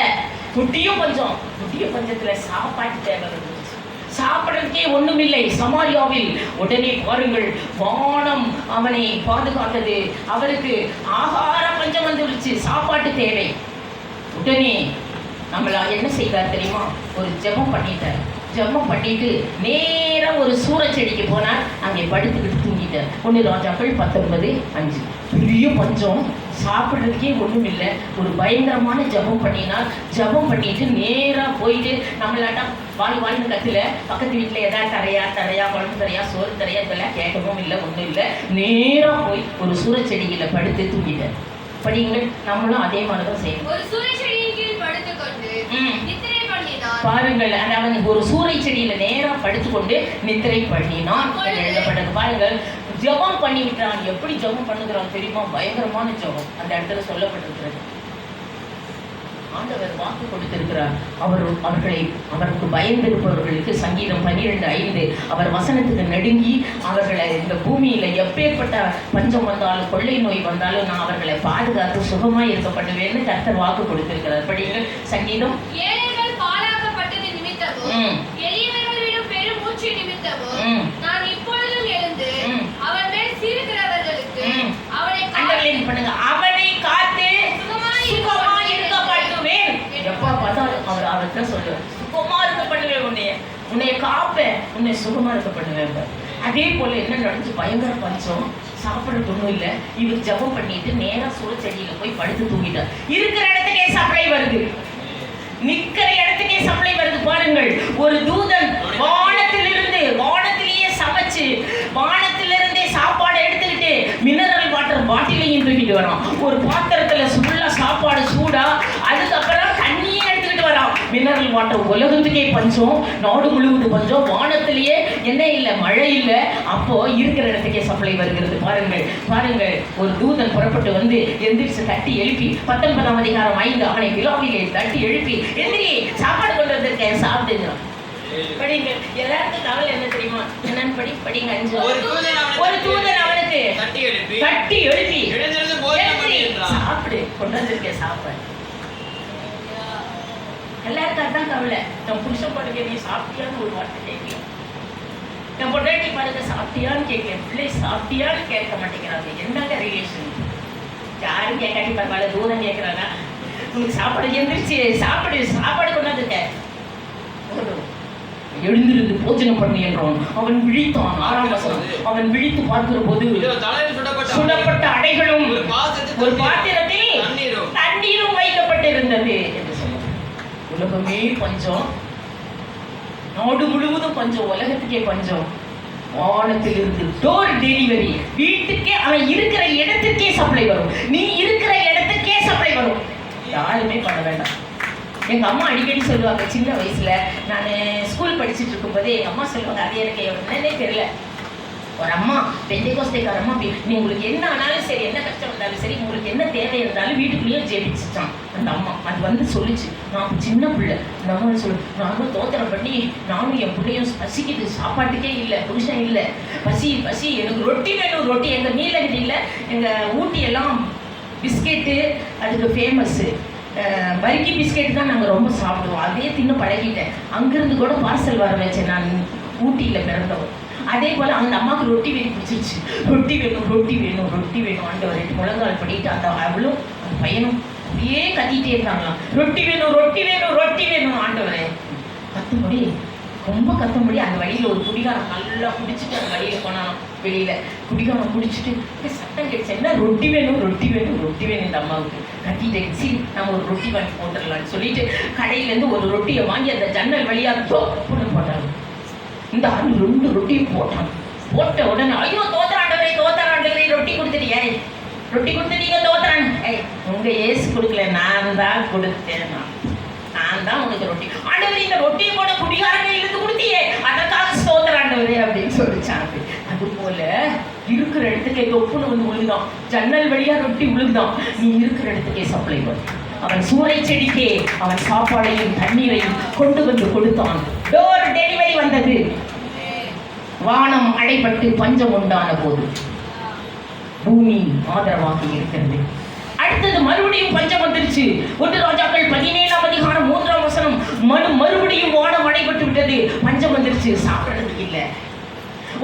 குட்டியும் பஞ்சம். குட்டிய பஞ்சத்துல சாப்பாட்டு தேவை இருந்துச்சு, சாப்பிடறதுக்கே ஒண்ணுமில்லை சமாரியாவில். உடனே பாருங்கள், வானம் அவனை பாதுகாத்தது, அவருக்கு ஆகார பஞ்சம் வந்துருச்சு, சாப்பாட்டு தேவை. உடனே நம்மள என்ன செய்தார் தெரியுமா? ஒரு ஜெபம் பண்ணிட்டார். ஜெபம் பண்ணிட்டு நேரா ஒரு சூரச்செடிக்கு போனார், அங்கே படுத்துக்கிட்டு தூங்கிட்டார். 1 ராஜாக்கள் 19:5. பெரிய பஞ்சம், சாப்பிட்றதுக்கே ஒன்றும் இல்லை. ஒரு பயங்கரமான ஜெபம் பண்ணினார். ஜெபம் பண்ணிட்டு நேரா போயிட்டு நம்மளாட்டா வாழ்னு கத்துல பக்கத்து வீட்டில் ஏதாவது தரையா குழம்பு தரையா சோறு தரையா இதெல்லாம் கேட்கவும் இல்லை, ஒன்றும் இல்லை. நேரா போய் ஒரு சூரச்செடியில படுத்து தூங்கிட்டார். படிங்க, நம்மளும் அதே மாதிரிதான் செய்யணும். ஒரு சூரச்செடியின் கீழ் படுத்துக்கொண்டு நித்திரை பண்ணினான். பாருங்கள், அதாவது ஒரு சூறை செடியில நேரா படுத்துக்கொண்டு நித்திரை பண்ணினான் எழுதப்பட்டது. பாருங்கள், ஜெபம் பண்ணி விட்டான். எப்படி ஜெபம் பண்ணுகிறான் தெரியுமா? பயங்கரமான ஜெபம் அந்த இடத்துல சொல்லப்பட்டிருக்கிறது. ஆண்டவர் வாக்கு கொடுத்திருக்கிறார். அவருக்கு பயந்திருப்பவர்களுக்கு சங்கீதம் 12:5 அவர் வசனத்துக்கு நடுங்கி அவர்களை இந்த பூமியில எப்பேற்பட்ட பஞ்சம் வந்தாலும் கொள்ளை நோய் வந்தாலும் நான் அவர்களை பாதுகாத்து சுகமாய் இருக்க பண்ணுவேன்னு கர்த்தர் வாக்கு கொடுத்திருக்கிறார். படிங்க சங்கீதம். ஏழைகள் பாழாக்கப்பட்டது நிமித்தமும் எளியவர்களிடம் பெரும் மூச்சு நிமித்தமும் நான் இப்பொழுதும் எழுந்து அவன் மேல் சீறுகிறவர்களுக்கு அவனை பண்ணுங்க, அவனை காத்து சுகமாய் இருக்க பண்ணுவேன். எப்ப பார்த்தாலும் அவர் அவர்கிட்ட சொல்லுவார், சுகமா இருக்க பண்ணுவேன், உன்னைய காப்பேன், உன்னை சுகமா இருக்க பண்ணுவேன். அதே போல என்ன நடந்துச்சு? பயங்கர பஞ்சம், சாப்பிடறதுக்கு ஒண்ணும் இல்லை. இவர் ஜெபம் பண்ணிட்டு நேரா சூரச்செடியில போய் படுத்து தூங்கிட்டார். இருக்கிற இடத்துக்கே சப்ளை வருது, நிக்கிற இடத்துக்கே சப்ளை வருது. பாருங்கள், ஒரு தூதன் வானத்திலேயே சமைச்சு வானத்திலிருந்தே சாப்பாடு எடுத்துக்கிட்டு மினரல் வாட்டர் பாட்டிலையும் தூக்கிட்டு வரான். ஒரு பாத்திரத்துல ஃபுல்லா சாப்பாடு சூடா, அதுக்கப்புறம் தண்ணியே எடுத்துக்கிட்டு வரான். Mineral water. உலகத்துக்கே பஞ்சம், நாடு முழுவதும் பஞ்சம், வானத்திலேயே என்ன இல்லை, மழை இல்லை. அப்போ இருக்கிற இடத்துக்கே சப்ளை வருகிறது. பாருங்கள், ஒரு தூதன் புறப்பட்டு வந்து எந்திரிச்சு தட்டி எழுப்பி 19:5 அவனை விழாவிலே தட்டி எழுப்பி, எந்திரி, சாப்பாடு கொண்டு வந்திருக்கேன், சாப்பிட்டுங்கிறான். படிங்க, எல்லாருக்கும் கவலை என்ன தெரியுமா? என்னன்னு படிங்க. 5 ஒரு தூதன் அவனுக்கு தட்டி எழுப்பி சாப்பிடு, கொண்டு வந்திருக்கேன் சாப்பாடு. எல்லாருக்கும் அதான் கவலை. நான் புருஷன் பாருங்க, நீ சாப்பிட்டியான்னு ஒரு வார்த்தை கேட்கல, என் பொண்டாட்டி பாருங்க சாப்பிட்டியான்னு கேட்கல, பிள்ளை சாப்பிட்டியான்னு கேட்க மாட்டேங்கிறாங்க. என்னங்க ரிலேஷன்? யாரும் கேட்காட்டி பரவாயில்ல, தூரம் கேட்கிறாங்க, உங்களுக்கு சாப்பாடு எந்திரிச்சு சாப்பாடு கொண்டாந்துருக்க, எழுந்திருந்து போஜனம் பண்ணி என்றான். அவன் விழித்தான். 6ஆம் வசனம். அவன் விழித்து பார்க்கிற போது சுடப்பட்ட அடைகளும் ஒரு பாத்திரத்தில் தண்ணீரும் வைக்கப்பட்டிருந்தது என்று சொன்னார். உலகமே பஞ்சம், நாடு முழுவதும் பஞ்சம், உலகத்துக்கே பஞ்சம். வானத்தில் இருந்து டோர் டெலிவரி, வீட்டுக்கே, அவன் இருக்கிற இடத்துக்கே சப்ளை வரும். நீ இருக்கிற இடத்துக்கே சப்ளை வரும். யாருமே பண்ண வேண்டாம். எங்கள் அம்மா அடிக்கடி சொல்லுவாங்க, சின்ன வயசுல நான் ஸ்கூல் படிச்சுட்டு இருக்கும்போது எங்கள் அம்மா சொல்லுவாங்க, அது எனக்கு என்னன்னே தெரியல. ஒரு அம்மா பெந்தைகோஸ்தைக்கார அம்மா, நீ உங்களுக்கு என்ன ஆனாலும் சரி, என்ன கஷ்டம் இருந்தாலும் சரி, உங்களுக்கு என்ன தேவை இருந்தாலும் வீட்டுக்குள்ளேயே ஜெபிச்சுட்டான் அந்த அம்மா. அது வந்து சொல்லிச்சு, நான் சின்ன பிள்ளை, நம்ம சொல்லு, நானும் தோத்திரம் பண்ணி நானும் என் பிள்ளையும் பசிக்குது, சாப்பாட்டுக்கே இல்லை, புருஷன் இல்லை, பசி எனக்கு ரொட்டி வேணும், ரொட்டி. எங்கள் நீலகிரியில் எங்கள் ஊட்டியெல்லாம் பிஸ்கெட்டு அதுக்கு ஃபேமஸ்ஸு. வரிக்கி பிஸ்கெட் தான் நாங்கள் ரொம்ப சாப்பிடுவோம், அதே தின்னு பழகிட்டேன். அங்கேருந்து கூட பார்சல் வர வச்சேன், நான் ஊட்டியில் பிறந்தவன். அதே போல் அந்த அம்மாவுக்கு ரொட்டி வேணும் பிடிச்சிருச்சு, ரொட்டி வேணும் ஆண்டவரே முழங்கால் பண்ணிட்டு அந்த அவளும் அந்த பையனும் அப்படியே கத்திட்டே இருந்தாங்களாம், ரொட்டி வேணும் ஆண்டவரே. 10 மணி ரொம்ப கத்தும்படி அந்த வழியில் ஒரு குடிகாரம் நல்லா குடிச்சிட்டு அந்த வழியில் போனான். வெளியில் குடிகாரம் குடிச்சிட்டு சத்தம் கேட்டுச்சு, என்ன ரொட்டி வேணும் ரொட்டி வேணும் ரொட்டி வேணும் இந்த அம்மாவுக்கு. கத்திட்டு சரி நம்ம ஒரு ரொட்டி வாங்கி போட்டுடலான்னு சொல்லிட்டு கடையிலேருந்து ஒரு ரொட்டியை வாங்கி அந்த ஜன்னல் வழியாக தோப்புன்னு போட்டாங்க. இந்த ஆள் 2 ரொட்டியும் போட்டான். போட்ட உடனே ஐயோ தோத்தராண்டவரே ரொட்டி கொடுத்துட்டியா, ரொட்டி கொடுத்துட்டீங்க தோத்தரான். உங்க ஏசு கொடுக்கல, நான் தான் கொடுத்தேன், நான் தான் உனக்கு ரொட்டி. ஆண்டவரே இந்த ரொட்டியை கூட குடிகாரங்க இருந்து கொடுத்தியே, அதற்காக ஸ்தோத்திராண்டவரே அப்படின்னு சொல்லிச்சாங்க. அது போல இருக்கிற இடத்துக்கே தொப்புன்னு வந்து விழுந்தான். ஜன்னல் வழியா ரொட்டி விழுந்தான். நீ இருக்கிற இடத்துக்கே சப்ளை பண்ணு. அவன் சூறை செடிக்கே அவன் சாப்பாடையும் தண்ணீரையும் கொண்டு வந்து கொடுத்தான். டோர் டெலிவரி வந்தது. வானம் அடைபட்டு பஞ்சம் உண்டான போது பூமி ஆதரவாக இருக்கிறது. அடுத்தது மறுபடியும் பஞ்சம் வந்துருச்சு. 1 ராஜாக்கள் 17ஆம் அதிகாரம் 3ஆம் வசனம். மறுபடியும் வானம் அடைபட்டு விட்டது, பஞ்சம் வந்துருச்சு, சாப்பிடறதுக்கு இல்லை.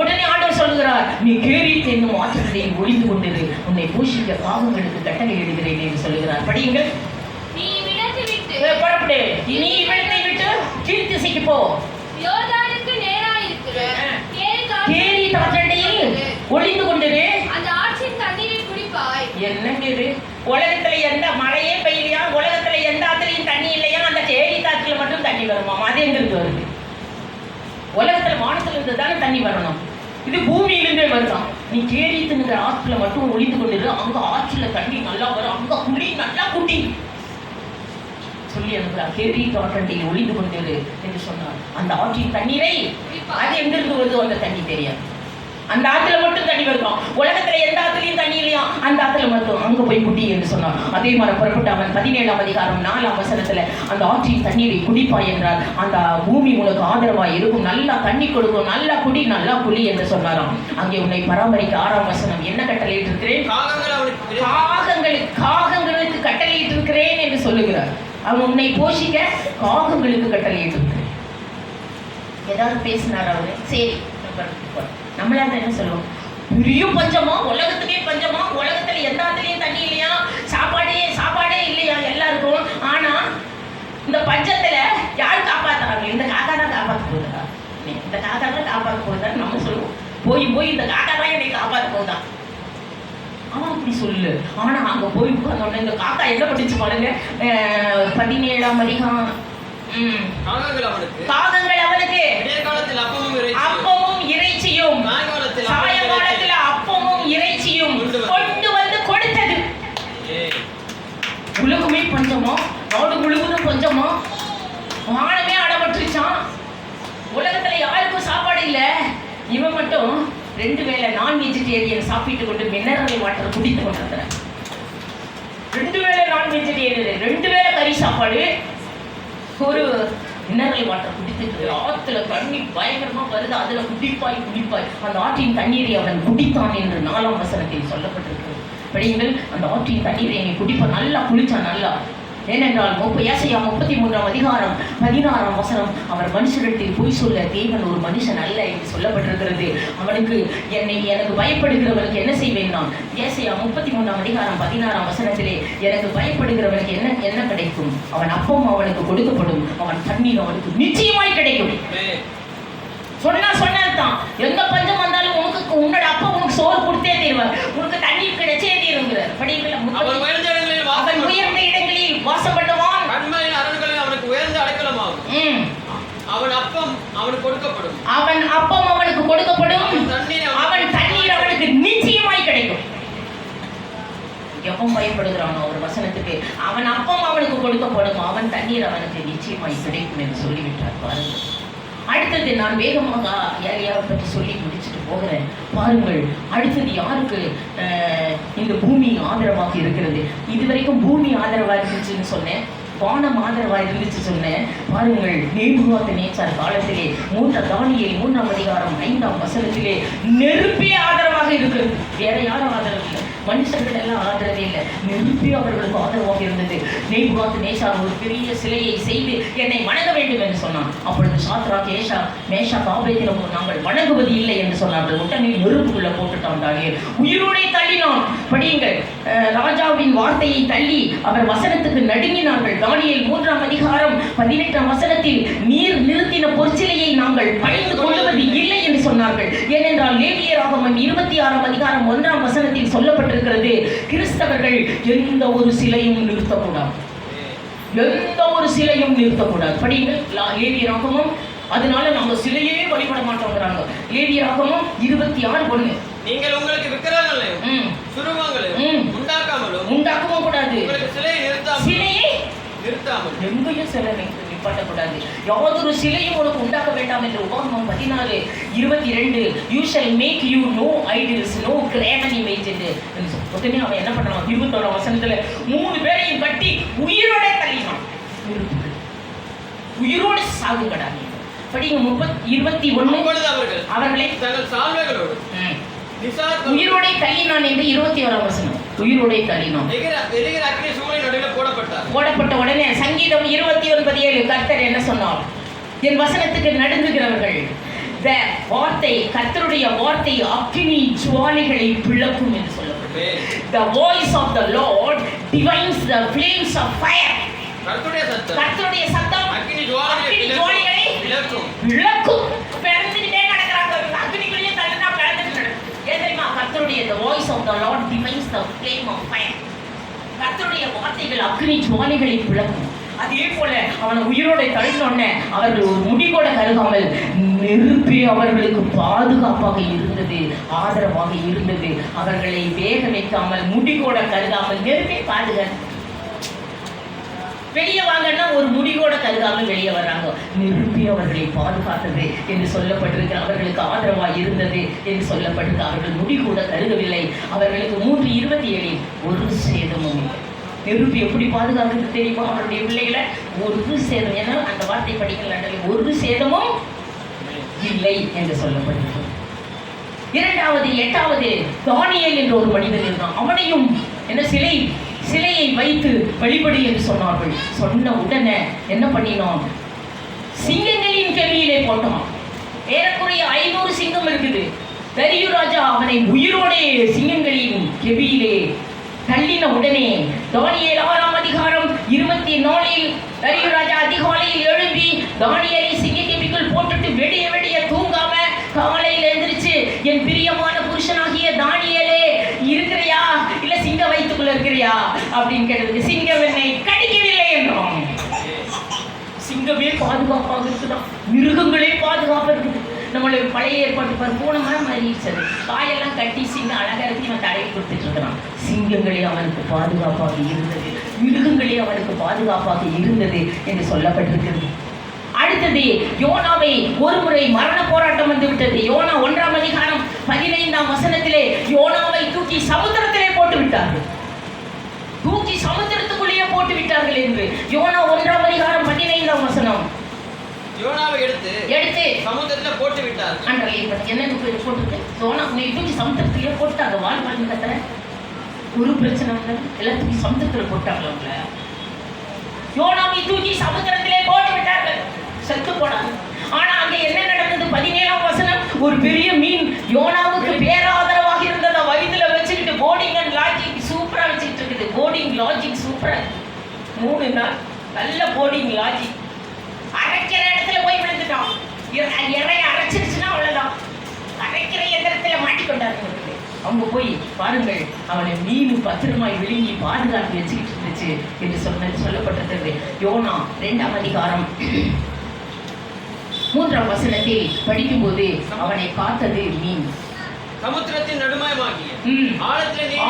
உடனே ஆண்டவர் சொல்லுகிறார், நீ கேரித் என்னும் ஆற்றலையில் ஒளிந்து கொண்டிரு, உன்னை போஷிக்க காகங்களுக்கு கட்டளை இடுகிறேன் என்று சொல்லுகிறார். படியுங்கள். நீ விடத்தை விட்டு புறப்படு, நீ இவ்விடத்தை விட்டு கீழ் திசைக்கு போ. யோர்தானுக்கு நேராக இருக்கிற கேரித் ஆற்றண்டையில் ஒளிந்து கொண்டிரு, அந்த ஆற்றின் தண்ணீரை குடிப்பாய். என்னங்க இது? உலகத்துல எந்த மழையே பெய்யலையா, உலகத்துல எந்த ஆற்றுலையும் தண்ணி இல்லையா, அந்த கேரித் ஆற்றுல மட்டும் தண்ணி வருமா? அது எங்களுக்கு வருது? உலகத்துல வானத்துல இருந்து தானே தண்ணி வரணும், இது பூமியிலிருந்தே வருதான். நீ கேரித்துங்கிற ஆற்றுல மட்டும் ஒளிந்து கொண்டிரு, அங்க ஆற்றுல தண்ணி நல்லா வரும், அங்க குடி நல்லா குடி சொல்லி அனுப்புறார். கேரித் ஆற்றண்டையில் ஒளிந்து கொண்டிரு என்று சொன்னார். அந்த ஆற்றின் தண்ணீரை அது எங்கிருந்து வருதோ அந்த தண்ணி தெரியாது. அந்த ஆற்றுல மட்டும் தண்ணி வருவோம், உலகத்துல எந்த ஆற்றுலையும் தண்ணி இல்லையா, அந்த ஆற்றுல மட்டும் அங்க போய் குடி என்று சொன்னான். அதே மாதிரி புறப்பட்டு அவன் 17ஆம் அதிகாரம் 4ஆம் வசனத்துல அந்த ஆற்றின் தண்ணீரை குடிப்பாய் என்றார். அந்த பூமி உனக்கு ஆதரவாய் இருக்கும், நல்லா தண்ணி கொடுக்கும், நல்லா குடி நல்லா குடி என்று சொன்னாராம். அங்கே உன்னை பராமரிக்க 6ஆம் வசனம் என்ன கட்டளையிட்டு இருக்கிறேன்? காகங்களுக்கு கட்டளையிட்டு இருக்கிறேன் என்று சொல்லுகிறார். அவன் உன்னை போஷிக்க காகங்களுக்கு கட்டளையிட்டு இருக்கிறேன். ஏதாவது பேசினார் அவரு, சரி நம்மளால என்ன சொல்லுவோம்? பெரிய பஞ்சமா, உலகத்துக்கே பஞ்சமா, உலகத்துல எந்த ஆத்துலயும் தண்ணி இல்லையா, சாப்பாடே இல்லையா எல்லாருக்கும். ஆனா இந்த பஞ்சத்துல யார் காப்பாத்துறாங்க? இந்த காக்கா தான் காப்பாற்ற போகுதா? இந்த காக்கா தான் காப்பாற்ற போகுதான்னு நம்ம சொல்லுவோம். போய் இந்த காக்கா தான் என்னை காப்பாற்ற போகுதா? அவன் அப்படி சொல்லு. ஆனா அங்க போய் உட்கார்ந்தோடனே இந்த காக்கா என்ன பண்ணிச்சு பாருங்க. 17ஆம் அதிகாரம் காகங்கள் அவனுக்கு அப்பமும் இறைச்சியும், சாயங்காலத்தில் அப்பமும் இறைச்சியும் கொண்டு வந்து கொடுத்தது. உலகமே பஞ்சமா, நாடு முழுவதும் பஞ்சமா, வானமே அடப்பட்டுருச்சான். உலகத்துல யாருக்கும் சாப்பாடு இல்லை, இவன் மட்டும் 2 வேளை நான் வெஜிடேரியன் சாப்பிட்டு கொண்டு மினரல் வாட்டர் குடித்து கொண்டிருக்கிறான். 2 வேளை நான் வெஜிடேரியன், 2 வேளை கறி சாப்பாடு, ஒரு மினரல் வாட்டர் குடித்துட்டு ஆற்றுல தண்ணி பயங்கரமா வருது, அதுல குடிப்பாய். அந்த ஆற்றின் தண்ணீரை அவன் குடித்தான் என்று 4ஆம் வசனத்தில் சொல்லப்பட்டிருக்கிறது. படியுங்கள். அந்த ஆற்றின் தண்ணீரை நீ குடிப்ப, நல்லா குளிச்சான் நல்லா. ஏனென்றால் ஏசாயா 33ஆம் அதிகாரம் 16ஆம் வசனம், அவர் மனுஷரிடத்தில் பொய் சொல்ல தேவன் ஒரு மனுஷன் அல்ல என்று சொல்லப்பட்டிருக்கிறது. அவனுக்கு எனக்கு பயப்படுகிறவனுக்கு என்ன செய்வேன் நான்? ஏசாயா 33ஆம் அதிகாரம் 16ஆம் வசனத்திலே எனக்கு பயப்படுகிறவனுக்கு என்ன கிடைக்கும்? அவன் அப்பம் அவனுக்கு கொடுக்கப்படும், அவன் தண்ணீர் அவனுக்கு நிச்சயமாய் கிடைக்கும். சொன்னதுதான். எந்த பஞ்சம் வந்தாலும் உன்னோட அப்பா உனக்கு சோறு கொடுத்தே தீருவார், உனக்கு தண்ணீர் கிடைச்சே தீருங்கிறார். அவன் உயர்ந்த இடங்களில் வாசம் பண்ணுவான், அவனுக்கு உயர்ந்த அடைக்கலமாகும். அவன் அப்பம் அவனுக்கு கொடுக்கப்படும், அவன் தண்ணீர் அவனுக்கு நிச்சயமாய் கிடைக்கும். எவன் பயப்படுகிறானோ ஒரு வசனத்துக்கு, அவன் அப்பம் அவனுக்கு கொடுக்கப்படும், அவன் தண்ணீர் அவனுக்கு நிச்சயமாய் கிடைக்கும் என்று சொல்லிவிட்டார். பாருங்கள். அடுத்தது நான் வேகமாக ஏரியாவை பற்றி சொல்லி முடிச்சுட்டு போகிறேன். பாருங்கள், அடுத்தது யாருக்கு இந்த பூமி ஆதரவாக இருக்கிறது? இதுவரைக்கும் பூமி ஆதரவாக இருந்துச்சுன்னு சொன்னேன், வானம் ஆதரவாக இருந்துச்சு சொன்னேன். பாருங்கள், நேபுகாத்நேச்சார் காலத்திலே தானியேல் 3ஆம் அதிகாரம் 5ஆம் வசனத்திலே நெருப்பே ஆதரவாக இருக்கிறது. வேற யாரும் ஆதரவு இல்லை. மனுஷர்கள் எல்லாம் ஆதரவே இல்லை. நெருப்பி அவர்களுக்கு ஆதரவாக இருந்தது. நேபுகாத்நேச்சார் ஒரு பெரிய சிலையை செய்து என்னை வணங்க வேண்டும் என்று சொன்னான். அப்பொழுது சாத்ராக் மேஷாக் ஆபேத்நேகோ நாங்கள் வணங்குவது இல்லை என்று சொன்னார்கள். உடனே நெருப்புக்குள்ள போட்டுட்டான் தானியேல். உயிரோடே தள்ளினான். படியுங்கள், ராஜாவின் வார்த்தையை தள்ளி அவர் வசனத்துக்கு நடுங்கினார்கள். தானியேல் 3ஆம் அதிகாரம் 18ஆம் வசனத்தில் நீர் நிறுத்தின பொற்சிலையை நாங்கள் பணிந்து கொள்வது இல்லை என்று சொன்னார்கள். ஏனென்றால் லேவியராகமம் 26ஆம் அதிகாரம் 1ஆம் வசனத்தில் சொல்லப்பட்டிருக்கிறது, கிறிஸ்தவர்கள் எந்த ஒரு சிலையும் நிறுத்தக்கூடாது, எந்த ஒரு சிலையும் நிறுத்தக்கூடாது. படியுங்கள் லேவியராகமம். அதனால நாங்க சிலையே வழிபட மாட்டோங்கிறாங்க. லேவியராகமம் 26:1. நீங்கள் உங்களுக்கு விக்கிரகங்களையும் சுரூபங்களையும் உண்டாக்கவும் கூடாது. சிலையை நிறுத்தாமல் எங்கேயும் சிலை நிப்பாட்டக்கூடாது. யாதொரு சிலையும் உனக்கு உண்டாக்க வேண்டாம் என்று உபாகமம் 14:22 you shall make you no idols no graven image என்று உடனே அவன் என்ன பண்ணான்? 21ஆம் வசனத்துல 3 பேரையும் கட்டி உயிரோட தள்ளினான். உயிரோட சாகுங்கடா. படிங்க 21. அவர்களை தங்கள் சால்வைகளோடு உயிரோடை தள்ளினான் என்று 21ஆம் வசனம். உயிரோடை தள்ளினான். போடப்பட்ட உடனே சங்கீதம் 29:7 கர்த்தர் என்ன சொன்னார்? என் வசனத்துக்கு நடுங்குகிறவர்கள் வார்த்தை, கர்த்தருடைய வார்த்தை அக்கினி ஜுவாலைகளை பிளக்கும் என்று சொல்லப்பட்டது. The voice of the Lord divines the flames of fire. கர்த்தருடைய சத்தம் அக்கினி ஜுவாலைகளை பிளக்கும். பிளந்துட்டே நடக்கறாங்க. அக்கினிக்குள்ளே தள்ளினா பிளந்துட்டு நடக்கும். ஏன் தெரியுமா? கர்த்தருடைய the voice of the Lord divines the flame of fire. கர்த்தருடைய வார்த்தைகள் அக்கினி ஜுவாலைகளை பிளக்கும். அதே போல அவனை உயிரோட தள்ளினோடனே அவர்கள் ஒரு முடி கூட கருகாமல் நெருப்பே அவர்களுக்கு பாதுகாப்பாக இருந்தது, ஆதரவாக இருந்தது. அவர்களை வேக வைக்காமல், முடி கூட கருகாமல் நெருப்பே பாதுகாத்து வெளியே வாங்கன்னா ஒரு முடி கூட கருகாமல் வெளியே வர்றாங்க. நெருப்பி அவர்களை பாதுகாத்தது என்று சொல்லப்பட்டிருக்கு. அவர்களுக்கு ஆதரவாக இருந்தது என்று சொல்லப்பட்டிருக்கு. அவர்கள் முடி கூட கருகவில்லை. அவர்களுக்கு 3:27 ஒரு சேதமும் இல்லை. நெருப்பு எப்படி பாதுகாக்கிறது தெரியுமா? அவருடைய பிள்ளைகளை ஒரு சேதம், ஏன்னா அந்த வார்த்தை படிக்கல, ஒரு சேதமும் இல்லை என்று சொல்லப்பட்டிருக்கு. 8வது தானியேல் என்ற ஒரு மனிதன் இருந்தான். அவனையும் என்ன சிலையை வைத்து வழிபடு என்று சொன்னார்கள். சொன்ன உடனே என்ன பண்ணினான்? சிங்கங்களின் கெபியிலே போட்டான். ஏறக்குறைய 500 சிங்கம் இருக்குது. தரியு ராஜா அவனை உயிரோடே சிங்கங்களின் கெபியிலே தள்ளின உடனே தானியேல் 6ஆம் அதிகாரம் 24 தரியு ராஜா அதிகாலையில் எழும்பி தானியேலை சிங்க கெபிக்குள் போட்டுட்டு வெடிய தூங்காம காலையில் எழுந்திருச்சு, என் பிரியமான புருஷனாகிய தானியேலே இருக்கிறியா இல்ல சிங்க வயிற்றுக்குள்ள இருக்கிறியா அப்படின்னு கேட்டதுக்கு, சிங்கம் என்னை கடிக்கவில்லை என்றான். சிங்கமே பாதுகாப்பாக இருக்குதான், மிருகங்களே பாதுகாப்பாக இருக்குது. நம்மளுடைய பழைய ஏற்பாட்டு பூனமாக மாறிடுச்சது. காயெல்லாம் கட்டி சிங்கம் அழகா இருக்கு, இவன் தடையை கொடுத்துட்டு இருக்கிறான். சிங்கங்களே அவனுக்கு பாதுகாப்பாக இருந்தது, மிருகங்களே அவனுக்கு பாதுகாப்பாக இருந்தது என்று சொல்லப்பட்டிருக்கிறது. அடுத்தது யோனாவை ஒரு முறை மரண போராட்டம் வந்து விட்டது. யோனா 1ஆம் அதிகாரம் 15ஆம் வசனத்திலே யோனாவை தூக்கி சமுத்திரத்திலே போட்டு விட்டார்கள். தூக்கி சமுத்திரத்துக்குள்ளேயே போட்டு விட்டார்கள் என்று யோனா 1ஆம் அதிகாரம் 15ஆம் வசனம். யோனாவை எடுத்து சமுத்திரத்துல போட்டு விட்டார். அன்றே என்ன போட்டுருக்கு? யோனா தூக்கி சமுத்திரத்திலே போட்டாங்க. வாழ்வாழ்ந்து கத்துற ஒரு பிரச்சனை இல்லை, எல்லாம் தூக்கி சமுத்திரத்துல போட்டாங்க. அவங்கள யோனாவை தூக்கி சமுத்திரத்திலே போட்டு விட்டார்கள், செத்து போனாங்க. ஆனா அங்க என்ன நடந்தது? 17ஆம் வசனம். ஒரு பெரிய மீன் யோனாவுக்கு பேராதரவாக இருந்ததை வயிற்றுல வச்சுக்கிட்டு போர்டிங் அண்ட் லாட்ஜிங் சூப்பரா வச்சுக்கிட்டு இருக்குது. போர்டிங் லாட்ஜிங் சூப்பரா 3 நாள் நல்ல போர்டிங் லாட்ஜிங். அரைக்கிற இடத்துல போய் விழுந்துட்டான். இறைய அரைச்சிருச்சுன்னா அவ்வளவுதான், அரைக்கிற எந்திரத்துல மாட்டிக்கொண்டாரு. அவங்க போய் பாருங்கள், அவனை மீன் பத்திரமாய் விழுங்கி பாதுகாத்து வச்சுக்கிட்டு இருந்துச்சு என்று சொல்லப்பட்டிருக்கிறது. யோனா 2ஆம் அதிகாரம் 3ஆம் வசனத்தில் படிக்கும்போது அவனை காத்தது மீன். சமுத்திரத்தின் நடுமயமாகிய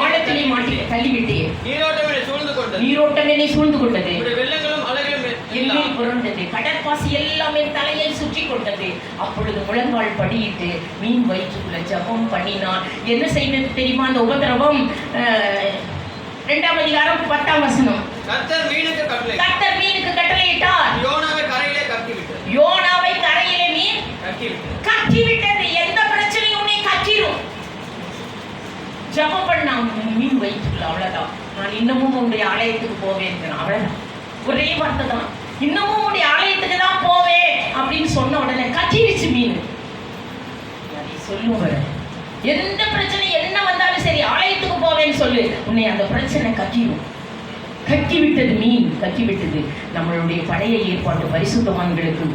ஆழத்திலே மாட்டி தள்ளிவிட்டு நீரோட்டம் என்னை சூழ்ந்து கொண்டது, வெள்ளங்களும் அலைகளும் எல்லாம் புரண்டது, கடற்பாசி எல்லாம் என் தலையை சுற்றி கொண்டது. அப்பொழுது முழங்கால் படியிட்டு மீன் வயிற்றுக்குள்ள ஜபம் பண்ணினான். என்ன செய்தது தெரியுமா? அந்த உபதிரவம் 2ஆம் அதிகாரம் 10ஆம் வசனம். கர்த்தர் மீனுக்கு கட்டளையிட்டார். யோனாவை கரையிலே மீன் கக்கிவிட்டது. எந்த பிரச்சனையும் உன்னை கக்கிரும். ஜெபம் பண்ண மீன் வயிற்றுல, அவ்வளவுதான். நான் இன்னமும் உங்களுடைய ஆலயத்துக்கு போவேன், அவ்வளவுதான். ஒரே வார்த்தை தான். இன்னமும் உங்களுடைய ஆலயத்துக்கு தான் போவேன் அப்படின்னு சொன்ன உடனே கத்திருச்சு மீன். சொல்லுங்க, எந்த பிரச்சனை என்ன வந்தாலும் சரி, ஆலயத்துக்கு போவேன்னு சொல்லு, உன்னை அந்த பிரச்சனை கத்திடும். கட்டி விட்டது மீன், கட்டி விட்டது. நம்மளுடைய பழைய ஏற்பாட்டு பரிசுத்தவான்களுக்கு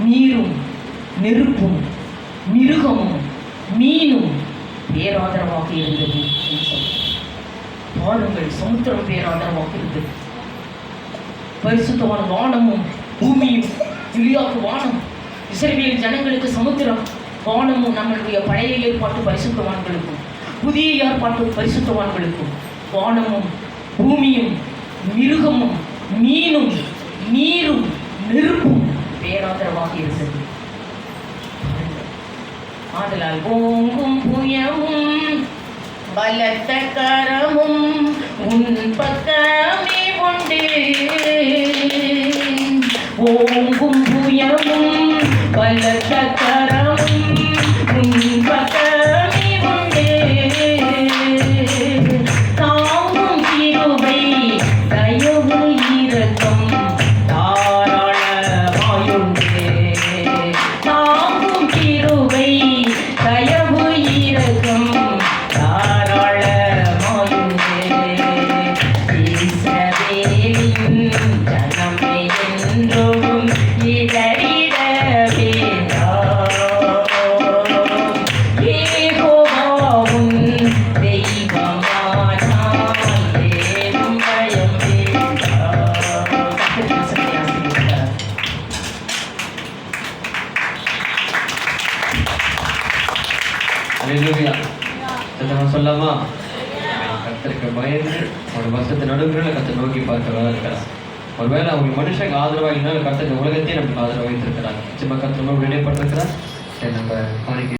நீரும் நெருப்பும் மிருகமும் மீனும் பேராதரவாக இருந்தது. பாருங்கள், சமுத்திரம் பேராதரவாக இருந்தது. பரிசுத்தவான் வானமும் பூமியும், இலியாக்கு வானம், இஸ்ரவேல் ஜனங்களுக்கு சமுத்திரம். வானமும் நம்மளுடைய பழைய ஏற்பாட்டு பரிசுத்தவான்களுக்கும் புதிய ஏற்பாட்டு பரிசுத்தவான்களுக்கும் வானமும் பூமியும் மிருகமும் மீனும் நீரும் நெருப்பும் பேராதரவாக இருந்தது. ஆதலால் ஓங்கும் புயமும் பலத்த கரமும் உன் பக்கமே உண்டு. ஓங்கும் புயமும் பலத்த கரமும் உன் பக்கமே உண்டு. தாங்கும் கிருபை தயவு இரக்கம் தாராளமாயுண்டு. தாங்கும் கிருபை தயவு இரக்கம் தாராளமாயுண்டு. இஸ்ரவேலின் ஜனமே என்றும் இடறிட வேண்டாம். யெகோவாவும் தெய்வமானார், ஏதும் பயம் வேண்டாம். அல்லேலூயா. நம்ம சொல்லாமா? கர்த்தருக்கு பயந்து அவருடைய வசத்தை நடுவுல கர்த்தர் நோக்கி பார்க்கிறதா இருக்கிறார். ஒருவேளை அவங்க மனுஷங்க ஆதரவாக இல்லைனாலும் கர்த்தர் உலகத்தையே நமக்கு ஆதரவாக வைத்திருக்கிறார். நிச்சயமா கர்த்தர் நம்ம இடைப்பட்டிருக்கிறார். நம்ம